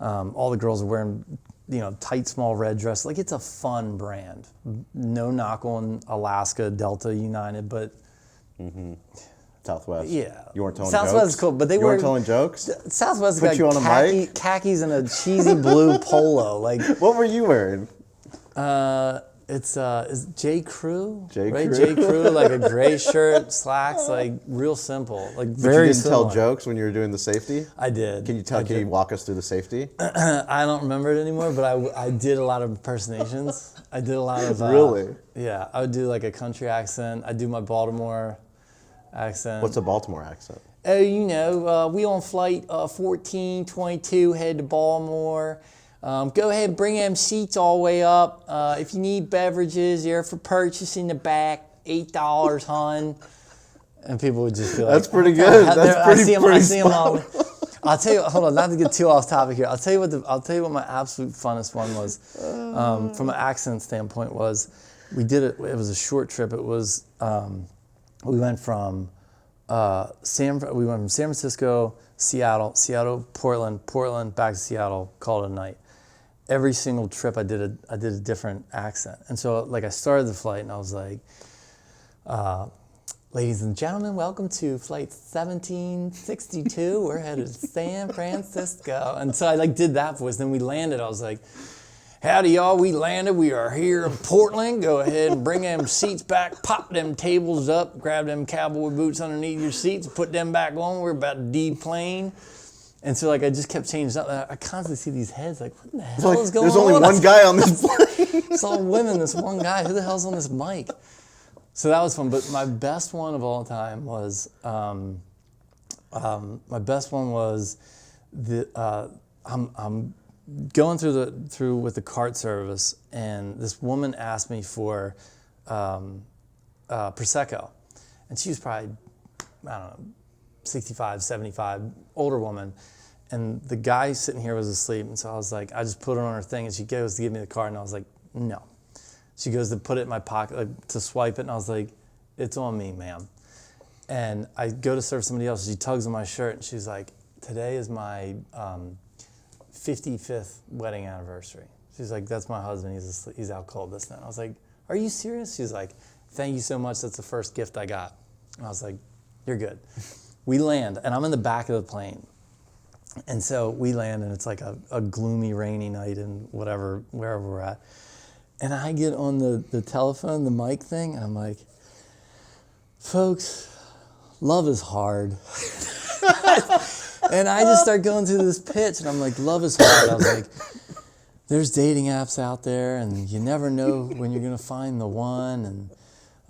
All the girls are wearing, tight, small red dress. Like it's a fun brand. No knock on Alaska, Delta, United, but Southwest. Yeah. You weren't telling Southwest jokes? is cool, but they weren't telling jokes? Southwest Put you on a mic? khakis and a cheesy blue polo. Like What were you wearing? it's J. Crew. J. Right? Crew. J. Crew, like a gray shirt, slacks, like real simple. Like But very you didn't similar. tell jokes when you were doing the safety? I did. Can you walk us through the safety? I don't remember it anymore, but I did a lot of impersonations. I did a lot of Really? Yeah, I would do like a country accent. I do my Baltimore accent. What's a Baltimore accent? Oh, we on flight 1422 head to Baltimore. Go ahead and bring them seats all the way up. If you need beverages, they're for purchase in the back. $8, hon. And people would just be like, That's pretty good. I see them all. I'll tell you. Hold on, not to get too off topic here. I'll tell you what my absolute funnest one was, from an accent standpoint. We did it. It was a short trip. It was. We went from San Francisco, Seattle, Portland, back to Seattle, called it a night. Every single trip I did a different accent. And so like I started the flight and I was like, Ladies and gentlemen, welcome to flight 1762. We're headed to San Francisco. And so I like did that voice. Then we landed. I was like, howdy y'all, we landed. We are here in Portland. Go ahead and bring them seats back, pop them tables up, grab them cowboy boots underneath your seats, put them back on. We're about to deplane. And so like I just kept changing up. I constantly see these heads like, what the hell is going on? There's only one guy on this plane. It's all women, this one guy. Who the hell's on this mic? So that was fun. But my best one of all time was I'm going through with the cart service, and this woman asked me for Prosecco, and she was probably, I don't know, 65, 75, older woman, and the guy sitting here was asleep, and so I was like, I just put it on her thing, and she goes to give me the card, and I was like, no. She goes to put it in my pocket, like, to swipe it, and I was like, it's on me, ma'am. And I go to serve somebody else, she tugs on my shirt, and she's like, today is my 55th wedding anniversary. She's like, that's my husband, he's out cold this night. I was like, are you serious? She's like, thank you so much, that's the first gift I got. And I was like, you're good. We land, and I'm in the back of the plane. And so we land, and it's like a gloomy, rainy night in wherever we're at. And I get on the telephone, the mic thing, and I'm like, folks, love is hard. And I just start going through this pitch, and I'm like, love is hard. I was like, there's dating apps out there, and you never know when you're going to find the one.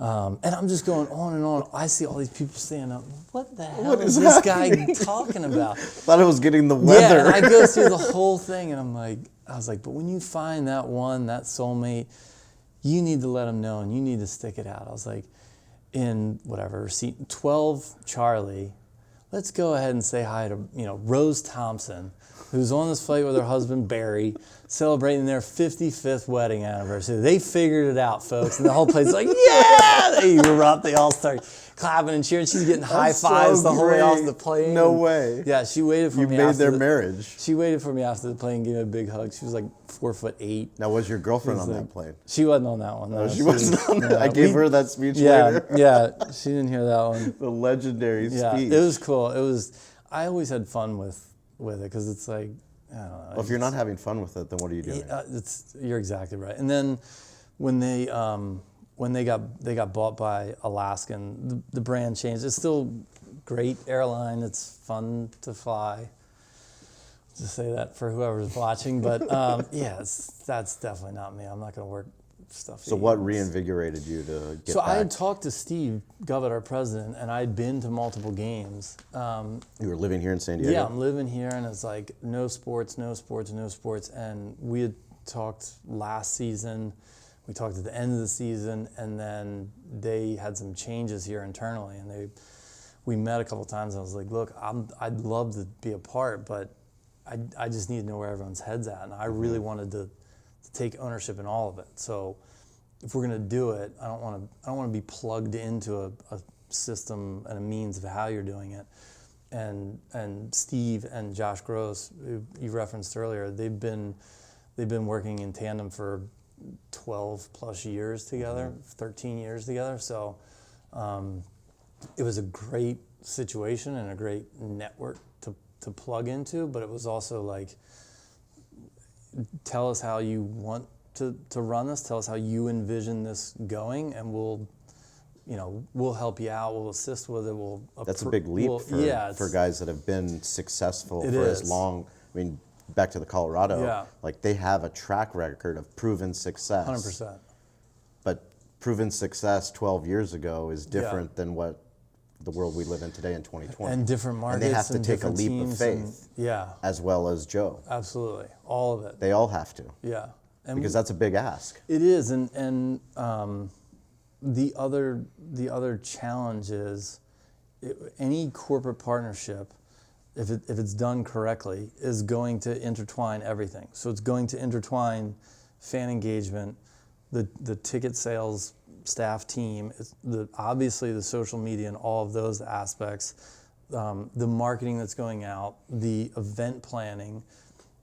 And I'm just going on and on. I see all these people standing up. What the hell is this guy talking about? Thought it was getting the weather. Yeah, and I go through the whole thing, and I was like, but when you find that one, that soulmate, you need to let them know, and you need to stick it out. I was like, in whatever, seat 12 Charlie, let's go ahead and say hi to, Rose Thompson, who's on this flight with her husband, Barry, celebrating their 55th wedding anniversary. They figured it out, folks. And the whole place's like, yeah! They erupt. They all start clapping and cheering. She's getting high fives the whole way off the plane. No way. Yeah, she waited for me. You made their marriage. She waited for me after the plane, gave me a big hug. She was like 4'8". Now, was your girlfriend on that plane? She wasn't on that one. No, she wasn't on that. I gave her that speech later. Yeah, she didn't hear that one. The legendary speech. It was cool. I always had fun with it because it's like, I don't know. Well, if you're not having fun with it, then what are you doing? You're exactly right. And then when they got bought by Alaskan, the brand changed. It's still great airline. It's fun to fly. To say that for whoever's watching, but that's definitely not me. I'm not going to work stuff. So what reinvigorated you to get So back? I had talked to Steve Gilbert, our president, and I'd been to multiple games. You were living here in San Diego? Yeah, I'm living here, and it's like no sports. And we had talked last season. We talked at the end of the season, and then they had some changes here internally, and we met a couple times. And I was like, look, I'd love to be a part, but I just need to know where everyone's head's at, and I really wanted to take ownership in all of it. So if we're going to do it, I don't want to be plugged into a system and a means of how you're doing it. And Steve and Josh Gross, who you referenced earlier, they've been working in tandem for 12 plus years together, 13 years together. So it was a great situation and a great network to plug into, but it was also like, tell us how you want to run this, tell us how you envision this going, and we'll help you out, we'll assist with it. That's a big leap for guys that have been successful for as long. I mean, back to the Colorado, like they have a track record of proven success. 100%. But proven success 12 years ago is different than what the world we live in today in 2020. And different markets. And they have to take a leap of faith. Yeah. As well as Joe. Absolutely. All of it. They all have to. Yeah. And because that's a big ask. It is, and the other challenge is any corporate partnership, if it's done correctly, is going to intertwine everything. So it's going to intertwine fan engagement, the ticket sales staff team, obviously the social media and all of those aspects, the marketing that's going out, the event planning,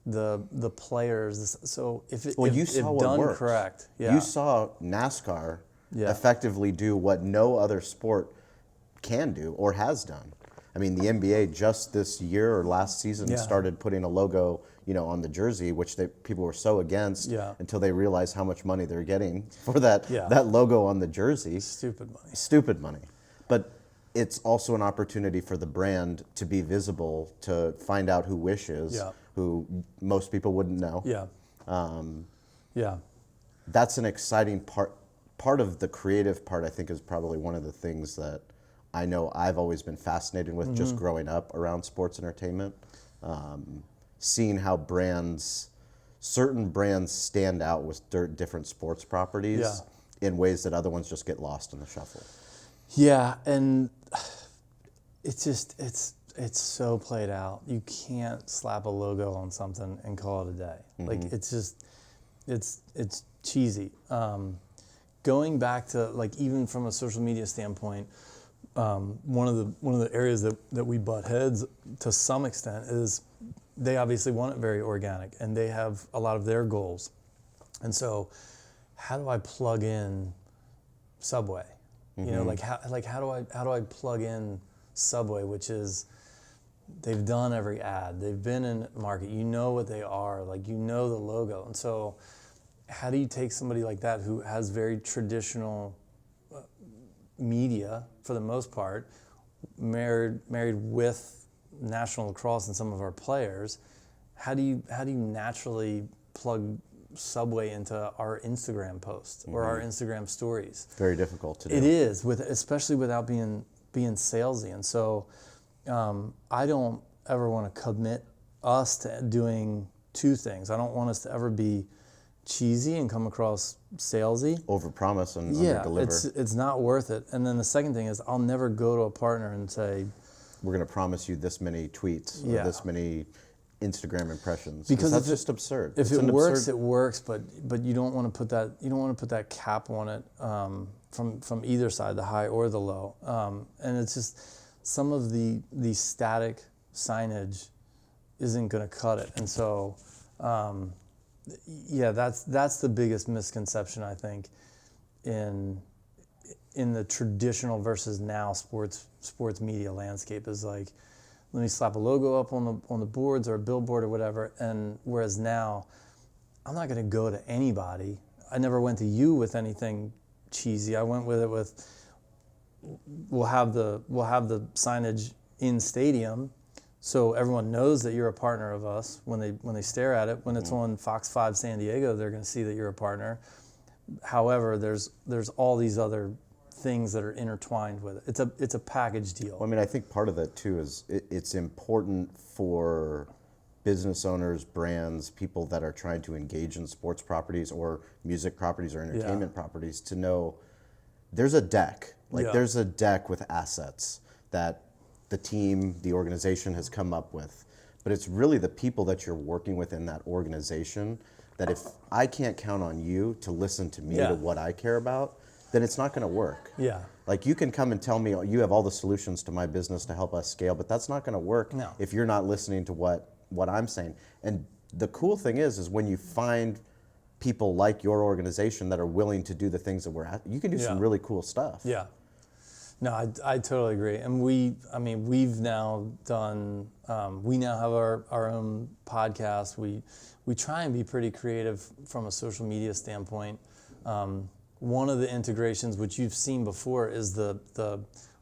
the players. So if done correct, you saw NASCAR effectively do what no other sport can do or has done. I mean, the NBA just this year or last season started putting a logo, on the jersey, which people were so against until they realized how much money they're getting for that logo on the jersey. Stupid money. But it's also an opportunity for the brand to be visible, to find out who Wish is, who most people wouldn't know. That's an exciting part. Part of the creative part, I think, is probably one of the things that I know I've always been fascinated with just growing up around sports entertainment. Seeing how certain brands stand out with different sports properties in ways that other ones just get lost in the shuffle. Yeah, and it's so played out. You can't slap a logo on something and call it a day. Like it's cheesy. Going back to even from a social media standpoint, one of the areas that we butt heads to some extent is they obviously want it very organic, and they have a lot of their goals. And so, how do I plug in Subway? How do I plug in Subway, which is they've done every ad, they've been in market, what they are, the logo. And so, how do you take somebody like that who has very traditional media for the most part, married with National Lacrosse and some of our players? How do you naturally plug Subway into our Instagram posts or our Instagram stories? Very difficult to do. It is, especially without being salesy. And so I don't ever want to commit us to doing two things. I don't want us to ever be cheesy and come across salesy. Overpromise and underdeliver. It's not worth it. And then the second thing is I'll never go to a partner and say, we're going to promise you this many tweets or this many Instagram impressions, because that's just absurd. If it works, it works. But you don't want to put that. You don't want to put that cap on it from either side, the high or the low. And it's just some of the static signage isn't going to cut it. And so, that's the biggest misconception, I think, in the traditional versus now sports media landscape is let me slap a logo up on the boards or a billboard or whatever, and whereas now I'm not going to go to anybody. I never went to you with anything cheesy. I went with it with we'll have the signage in stadium so everyone knows that you're a partner of us when they stare at it. When it's on Fox 5 San Diego, they're going to see that you're a partner. However, there's all these other things that are intertwined with it. It's a package deal. Well, I mean, I think part of that too is it's important for business owners, brands, people that are trying to engage in sports properties or music properties or entertainment properties to know there's a deck. There's a deck with assets that the team, the organization has come up with. But it's really the people that you're working with in that organization that if I can't count on you to listen to me to what I care about, then it's not going to work. Yeah. You can come and tell me you have all the solutions to my business to help us scale, but that's not going to work if you're not listening to what I'm saying. And the cool thing is when you find people like your organization that are willing to do the things that we're at, you can do some really cool stuff. Yeah. No, I totally agree. And we've now done, we now have our own podcast. We try and be pretty creative from a social media standpoint. One of the integrations, which you've seen before, is the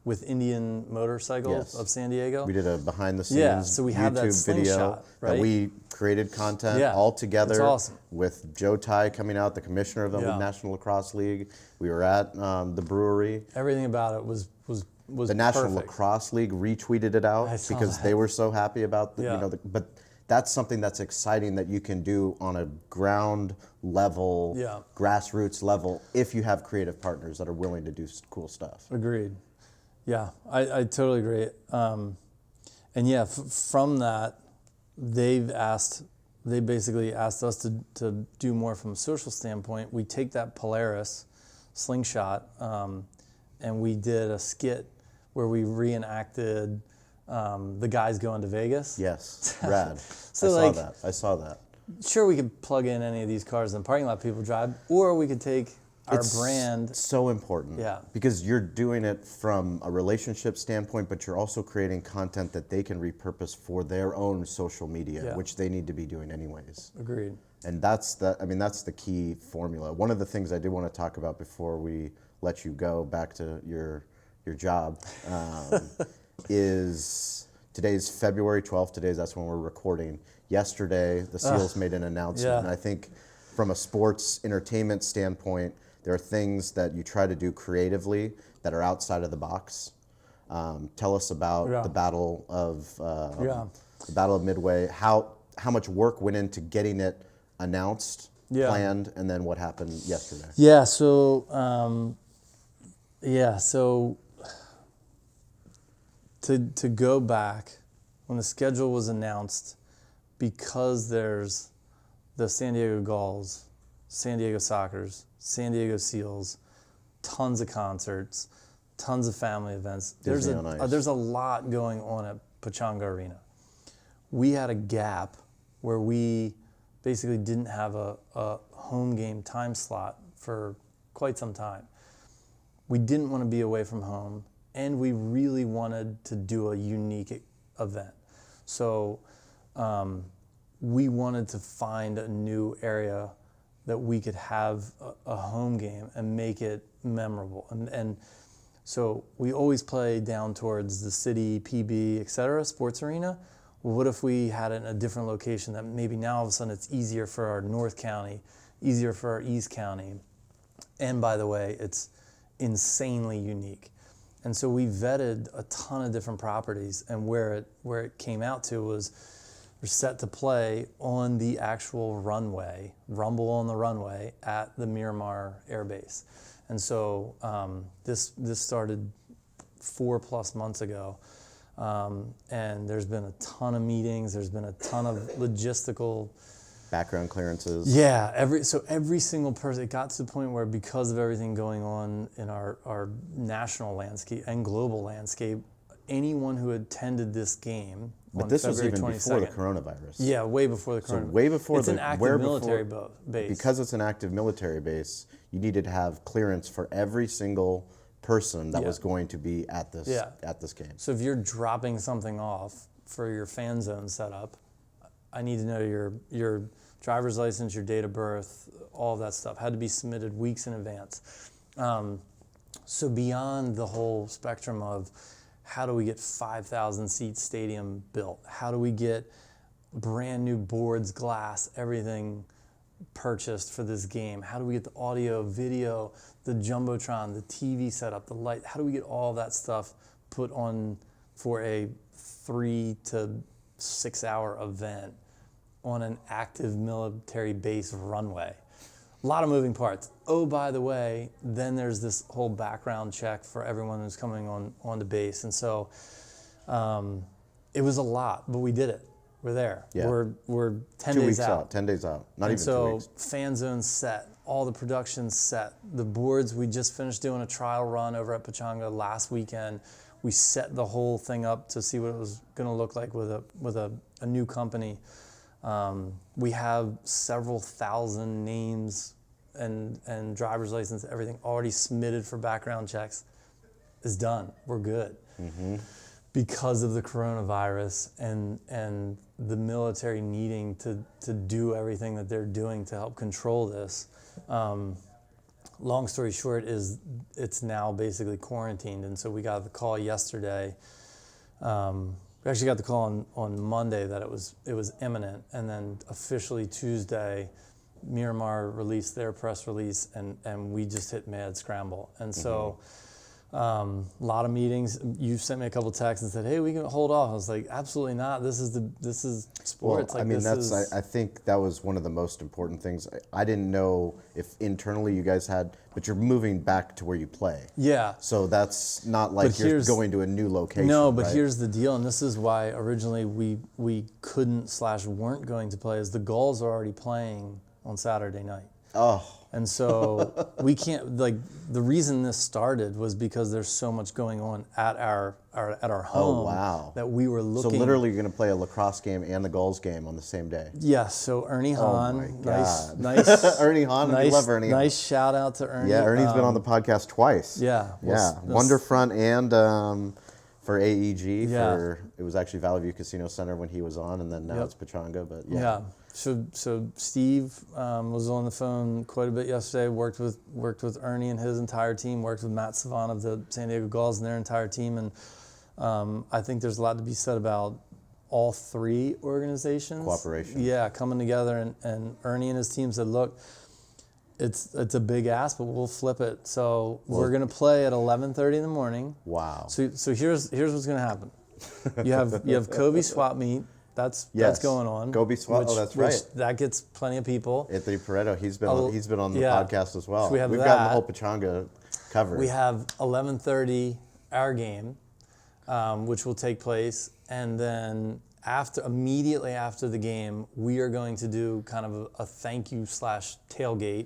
with Indian Motorcycle of San Diego. We did a behind the scenes so we have that YouTube video slingshot, right? that we created content all together. It's awesome. With Joe Ty coming out, the commissioner of the National Lacrosse League. We were at the brewery. Everything about it was the National Lacrosse League retweeted it out because they were so happy about but that's something that's exciting that you can do on a ground level, grassroots level, if you have creative partners that are willing to do cool stuff. Agreed. Yeah, I totally agree. And from that, they basically asked us to do more from a social standpoint. We take that Polaris slingshot, and we did a skit where we reenacted the guys going to Vegas. Yes, rad. I saw that. Sure, we could plug in any of these cars in the parking lot people drive, or we could take our brand. So important. Yeah. Because you're doing it from a relationship standpoint, but you're also creating content that they can repurpose for their own social media, which they need to be doing anyways. Agreed. And that's the key formula. One of the things I did want to talk about before we let you go back to your job is today's February 12th. That's when we're recording. Yesterday, the SEALs made an announcement, and I think from a sports entertainment standpoint, there are things that you try to do creatively that are outside of the box. Tell us about the Battle of Midway. How much work went into getting it announced, planned, and then what happened yesterday? Yeah. So to go back when the schedule was announced, because there's the San Diego Gulls, San Diego Sockers, San Diego Seals, tons of concerts, tons of family events. There's a lot going on at Pechanga Arena. We had a gap where we basically didn't have a home game time slot for quite some time. We didn't want to be away from home, and we really wanted to do a unique event. So we wanted to find a new area that we could have a home game and make it memorable. And so we always play down towards the city, PB, et cetera, sports arena. Well, what if we had it in a different location that maybe now all of a sudden it's easier for our North County, easier for our East County. And by the way, it's insanely unique. And so we vetted a ton of different properties, and where it came out to was we're set to play on the actual runway, rumble on the runway at the Miramar Air Base. And so this started 4+ months ago. And there's been a ton of meetings. There's been a ton of logistical background clearances. Yeah, every single person. It got to the point where, because of everything going on in our national landscape and global landscape, anyone who attended this game on this February was even 22nd, before the coronavirus. Yeah, way before the coronavirus. So way before it's an active military base. Because it's an active military base, you needed to have clearance for every single person that was going to be at this game. So if you're dropping something off for your fan zone setup, I need to know your driver's license, your date of birth, all of that stuff had to be submitted weeks in advance. So beyond the whole spectrum of how do we get 5,000 seat stadium built? How do we get brand new boards, glass, everything purchased for this game? How do we get the audio, video, the Jumbotron, the TV setup, the light? How do we get all that stuff put on for a 3 to 6 hour event on an active military base runway? A lot of moving parts. Oh, by the way, then there's this whole background check for everyone who's coming on the base. And so it was a lot, but we did it. We're there. Yeah. We're 10 2 days weeks out. 10 days out. Not and even so 2 weeks. Fan zone set, all the production set, the boards. We just finished doing a trial run over at Pechanga last weekend. We set the whole thing up to see what it was going to look like with a new company. We have several thousand names and driver's license, everything already submitted for background checks. Is done. We're good. Mm-hmm. Because of the coronavirus and the military needing to do everything that they're doing to help control this. Long story short is it's now basically quarantined, and so we got the call yesterday. We actually got the call on Monday that it was imminent, and then officially Tuesday, Miramar released their press release, and we just hit mad scramble. And so a lot of meetings. You sent me a couple texts and said, "Hey, we can hold off." I was like, "Absolutely not. This is sports." Well, I think that was one of the most important things. I didn't know if internally you guys had, but you're moving back to where you play. Yeah. So that's not like you're going to a new location. No, but right? Here's the deal, and this is why originally we couldn't / weren't going to play, is the Gulls are already playing on Saturday night. Oh. And so we can't, like, the reason this started was because there's so much going on at our home. Oh, wow. That we were looking. So literally you're going to play a lacrosse game and the goals game on the same day. Yeah, so Ernie Hahn, Oh my God. nice Ernie Hahn, we love Ernie. Nice shout out to Ernie. Yeah, Ernie's been on the podcast twice. Yeah. Wonderfront and for AEG Yeah. it was actually Valley View Casino Center when he was on, and then now it's Pechanga, but yeah. So Steve was on the phone quite a bit yesterday. Worked with Ernie and his entire team. Worked with Matt Savan of the San Diego Gulls and their entire team. And I think there's a lot to be said about all three organizations. Cooperation. Yeah, coming together. And Ernie and his team said, look, it's a big ask, but we'll flip it. So we're gonna play at 11:30 in the morning. Wow. So here's what's gonna happen. You have Kobe swap meet. That's going on. Kobe swap. That's right. That gets plenty of people. Anthony Pareto, he's been on the podcast as well. So we've got the whole Pechanga covered. We have 11:30 our game, which will take place, and then immediately after the game, we are going to do kind of a thank you / tailgate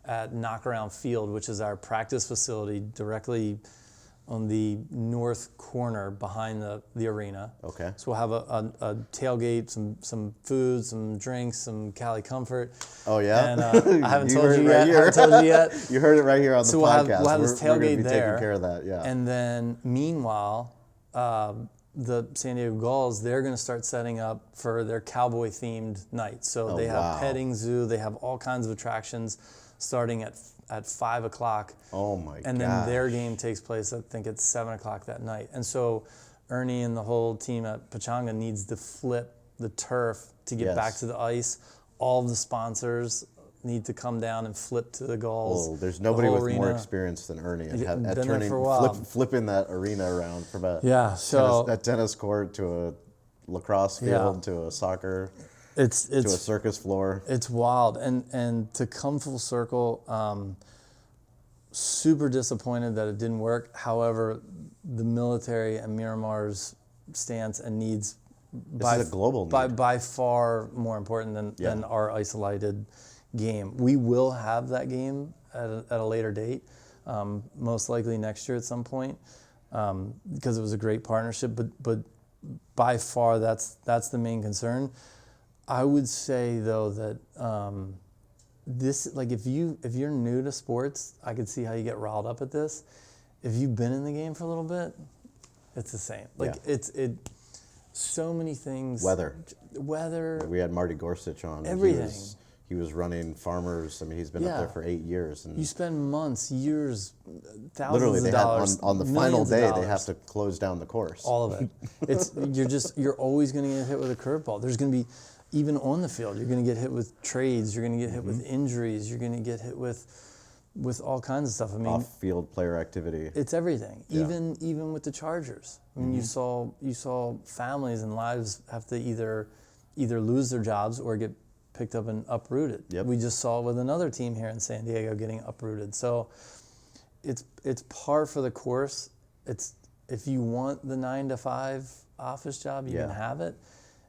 at Knockaround Field, which is our practice facility directly on the north corner behind the arena. Okay. So we'll have a tailgate, some food, some drinks, some Cali Comfort. Oh yeah. And I haven't told you yet. You heard it right here on the podcast. We'll have this tailgate we're gonna be there. taking care of that. Yeah. And then meanwhile, the San Diego Gulls, they're going to start setting up for their cowboy themed night. So they have petting zoo. They have all kinds of attractions starting at 5 o'clock. Oh my god! And then their game takes place, I think it's 7 o'clock that night. And so Ernie and the whole team at Pechanga needs to flip the turf to get back to the ice. All of the sponsors need to come down and flip to the Gulls. Oh, there's nobody with arena. more experience than Ernie at Been turning, there for a while. flipping that arena around from a tennis court to a lacrosse field to a soccer. It's to a circus floor. It's wild, and to come full circle, super disappointed that it didn't work. However, the military and Miramar's stance and needs This is a global need. by far more important than our isolated game. We will have that game at a later date, most likely next year at some point, because it was a great partnership. But by far, that's the main concern. I would say though that this, like, if you're new to sports, I could see how you get riled up at this. If you've been in the game for a little bit, it's the same. Like so many things. Weather. We had Marty Gorsuch on. Everything. He was running Farmers. I mean, he's been up there for 8 years. And you spend months, years, thousands literally, of dollars. On the final day, they have to close down the course. All of it. You're always going to get hit with a curveball. There's going to be, even on the field, you're going to get hit with trades. You're going to get hit with injuries. You're going to get hit with all kinds of stuff. I mean, off-field player activity. It's everything. Yeah. Even with the Chargers. I mean, you saw families and lives have to either lose their jobs or get picked up and uprooted. Yep. We just saw it with another team here in San Diego getting uprooted. So it's par for the course. It's, if you want the 9 to 5 office job, you can have it.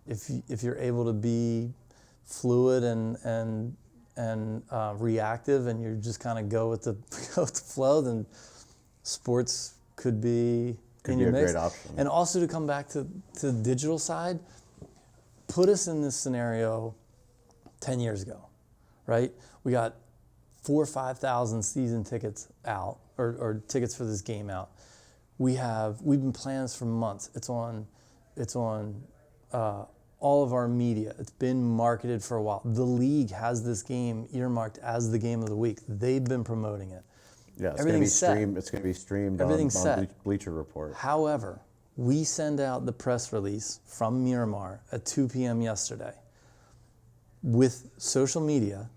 If you're able to be fluid and reactive, and you just kind of go with the flow, then sports could be in your mix. Great option. And also, to come back to the digital side, put us in this scenario 10 years ago, right? We got 4,000 or 5,000 season tickets out, or tickets for this game out. We've been planning this for months. It's on all of our media. It's been marketed for a while. The league has this game earmarked as the game of the week. They've been promoting it. Yeah, it's going to be streamed. It's going to be streamed on Bleacher Report. However, we send out the press release from Miramar at 2 p.m. yesterday with social media.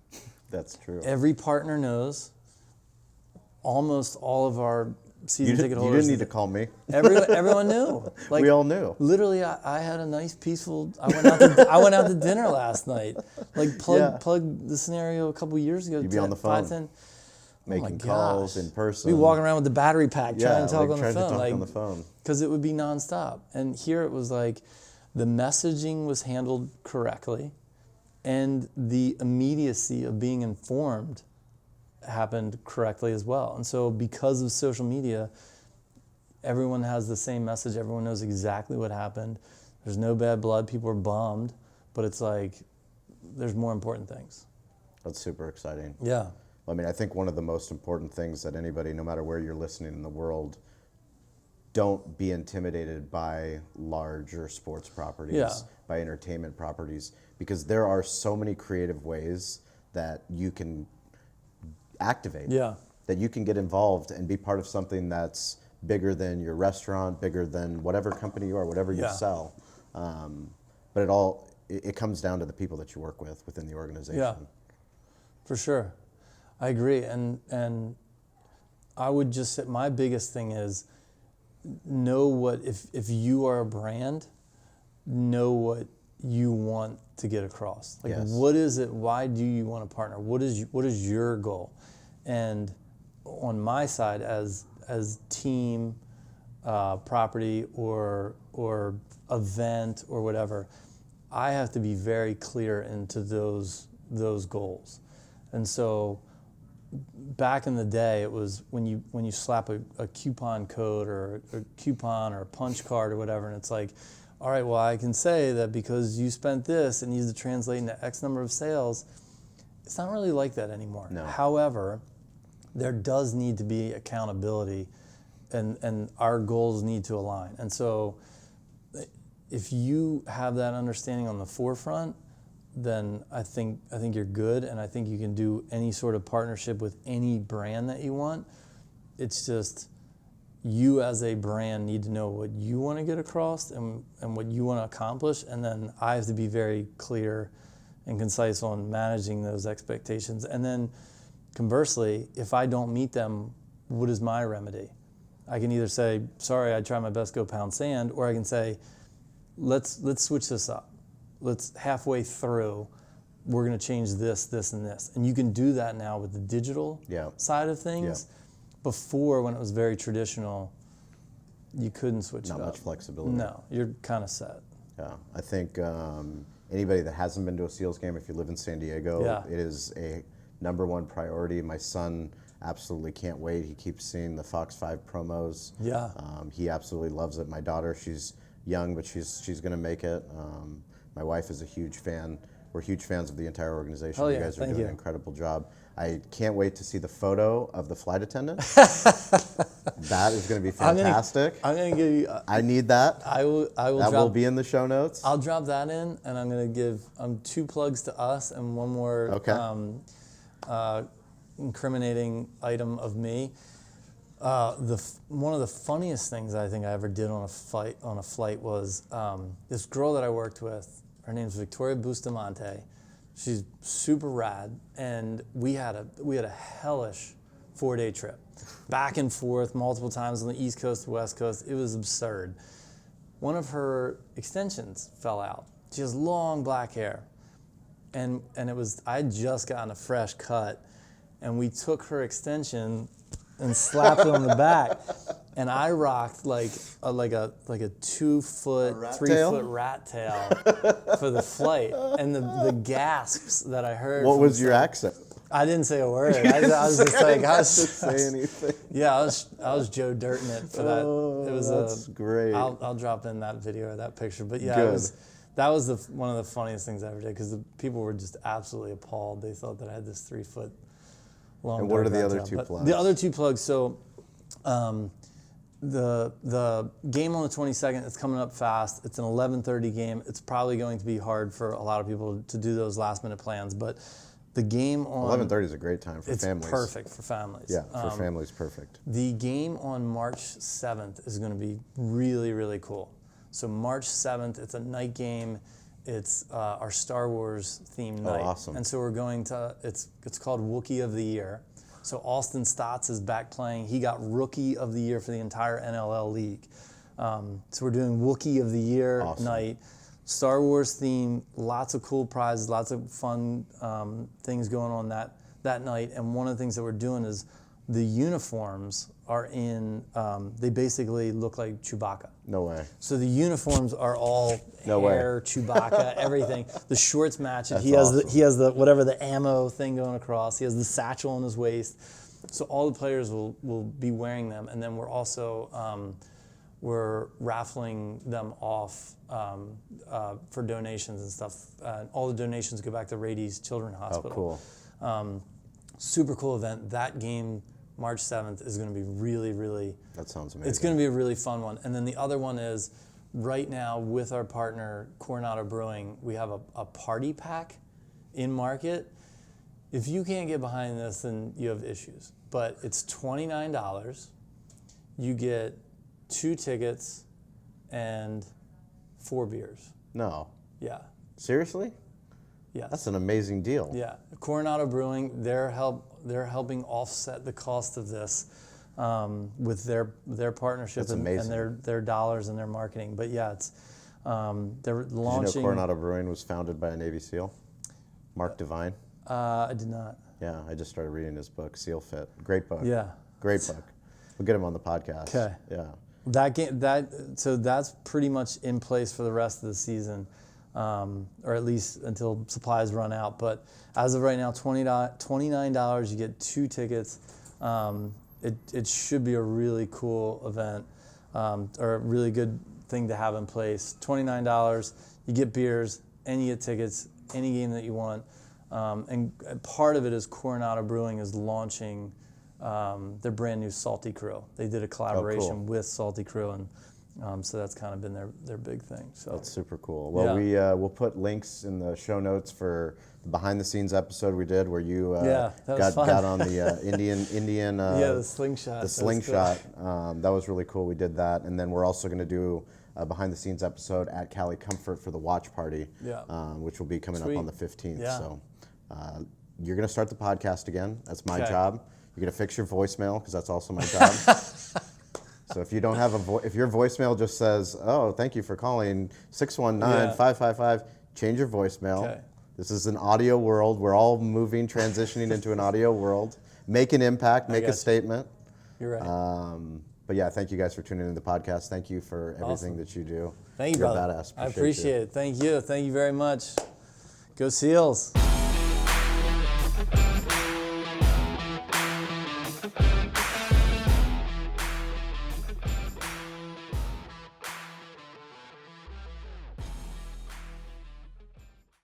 That's true. Every partner knows. Almost all of our season ticket holders. You didn't need to call me. Everyone knew. Like, we all knew. Literally, I had a nice, peaceful. I went out to dinner last night. Like plug the scenario a couple years ago. You'd be on the phone, 5, 10, making calls in person. We walking around with the battery pack trying to talk on the phone. Because it would be nonstop. And here it was like, the messaging was handled correctly, and the immediacy of being informed happened correctly as well. And so because of social media, everyone has the same message. Everyone knows exactly what happened. There's no bad blood. People are bummed, but it's like there's more important things. That's super exciting. Yeah. I mean, I think one of the most important things that anybody, no matter where you're listening in the world, don't be intimidated by larger sports properties, by entertainment properties, because there are so many creative ways that you can activate, that you can get involved and be part of something that's bigger than your restaurant, bigger than whatever company you are, whatever you sell. But it comes down to the people that you work with within the organization. Yeah, for sure. I agree. And I would just say my biggest thing is know what, if you are a brand, know what you want to get across. Like, what is it? Why do you want to partner? What is your goal? And on my side, as team, property, or event or whatever, I have to be very clear into those goals. And so back in the day, it was when you slap a coupon code or a coupon or a punch card or whatever, and it's like, all right, well, I can say that because you spent this and needs to translate into X number of sales. It's not really like that anymore. No. However, there does need to be accountability, and our goals need to align. And so if you have that understanding on the forefront, then I think you're good, and I think you can do any sort of partnership with any brand that you want. It's just you as a brand need to know what you want to get across and what you want to accomplish, and then I have to be very clear and concise on managing those expectations. And then conversely, if I don't meet them, what is my remedy? I can either say, sorry, I tried my best, go pound sand, or I can say, let's switch this up. Let's halfway through, we're going to change this, this, and this. And you can do that now with the digital side of things. Before, when it was very traditional, you couldn't switch it up. Not much flexibility. No, you're kind of set. Yeah, I think anybody that hasn't been to a Seals game, if you live in San Diego, it is a #1 priority. My son absolutely can't wait. He keeps seeing the Fox 5 promos. Yeah. He absolutely loves it. My daughter, she's young, but she's going to make it. My wife is a huge fan. We're huge fans of the entire organization. You guys are doing an incredible job. I can't wait to see the photo of the flight attendant. That is going to be fantastic. I'm going to give you. I need that. I will. That will be in the show notes. I'll drop that in, and I'm going to give 2 plugs to us and one more incriminating item of me. One of the funniest things I think I ever did on a flight was this girl that I worked with. Her name's Victoria Bustamante. She's super rad, and we had a hellish 4-day trip, back and forth multiple times on the East Coast to West Coast. It was absurd. One of her extensions fell out. She has long black hair, and I had just gotten a fresh cut, and we took her extension and slapped it on the back, and I rocked like a 2-foot, 3-foot rat tail for the flight, and the gasps that I heard. What was your accent? I didn't say a word. I was just like, I was just say anything. Yeah, I was Joe Dirting it for that. It was that's great. I'll drop in that video or that picture, but yeah, that was one of the funniest things I ever did, because the people were just absolutely appalled. They thought that I had this 3-foot. And what are the other 2 plugs? The other 2 plugs, so the game on the 22nd, it's coming up fast. It's an 11:30 game. It's probably going to be hard for a lot of people to do those last-minute plans, but the game on... 11:30 is a great time for families. It's perfect for families. Yeah, for families, perfect. The game on March 7th is going to be really, really cool. So March 7th, it's a night game. It's our Star Wars themed night. Awesome. And so we're going to, it's called Wookiee of the Year. So Austin Stotts is back playing. He got Rookie of the Year for the entire NLL league. So we're doing Wookiee of the Year night. Star Wars theme, lots of cool prizes, lots of fun things going on that night. And one of the things that we're doing is the uniforms are they basically look like Chewbacca. No way. So the uniforms are all hair, Chewbacca, everything. The shorts match it. That's He has awesome. he has the whatever the ammo thing going across. He has the satchel on his waist. So all the players will be wearing them, and then we're also we're raffling them off for donations and stuff. All the donations go back to Rady's Children's Hospital. Oh, cool. Super cool event. That game, March 7th, is going to be really, really. That sounds amazing. It's going to be a really fun one. And then the other one is, right now with our partner Coronado Brewing, we have a party pack in market. If you can't get behind this, then you have issues. But it's $29. You get 2 tickets and 4 beers. No. Yeah. Seriously? Yes. That's an amazing deal. Yeah. Coronado Brewing, they're helping offset the cost of this with their partnership That's and amazing. their dollars and their marketing. But yeah, it's they're Did launching. you know Coronado Brewing was founded by a Navy SEAL? Mark Devine? I did not. Yeah, I just started reading his book, SEAL Fit. Great book. Yeah. Great book. We'll get him on the podcast. Okay. Yeah. So that's pretty much in place for the rest of the season, or at least until supplies run out. But as of right now, $29, you get 2 tickets. It should be a really cool event, or a really good thing to have in place. $29, you get beers and you get tickets, any game that you want. And part of it is Coronado Brewing is launching their brand new Salty Crew. They did a collaboration with Salty Crew, and so that's kind of been their big thing. So That's super cool. Well, we'll put links in the show notes for the behind the scenes episode we did where you got on the Indian the slingshot. The slingshot. That was really cool. We did that, and then we're also going to do a behind the scenes episode at Cali Comfort for the watch party, which will be coming up on the 15th. Yeah. So you're going to start the podcast again. That's my job. You're going to fix your voicemail because that's also my job. So if you don't have if your voicemail just says, "Oh, thank you for calling 619-555," change your voicemail. Okay. This is an audio world. We're all transitioning into an audio world. Make an impact, make a statement. You're right. But yeah, thank you guys for tuning in to the podcast. Thank you for everything that you do. Thank you, You're brother. a badass. I appreciate it. Thank you. Thank you very much. Go Seals.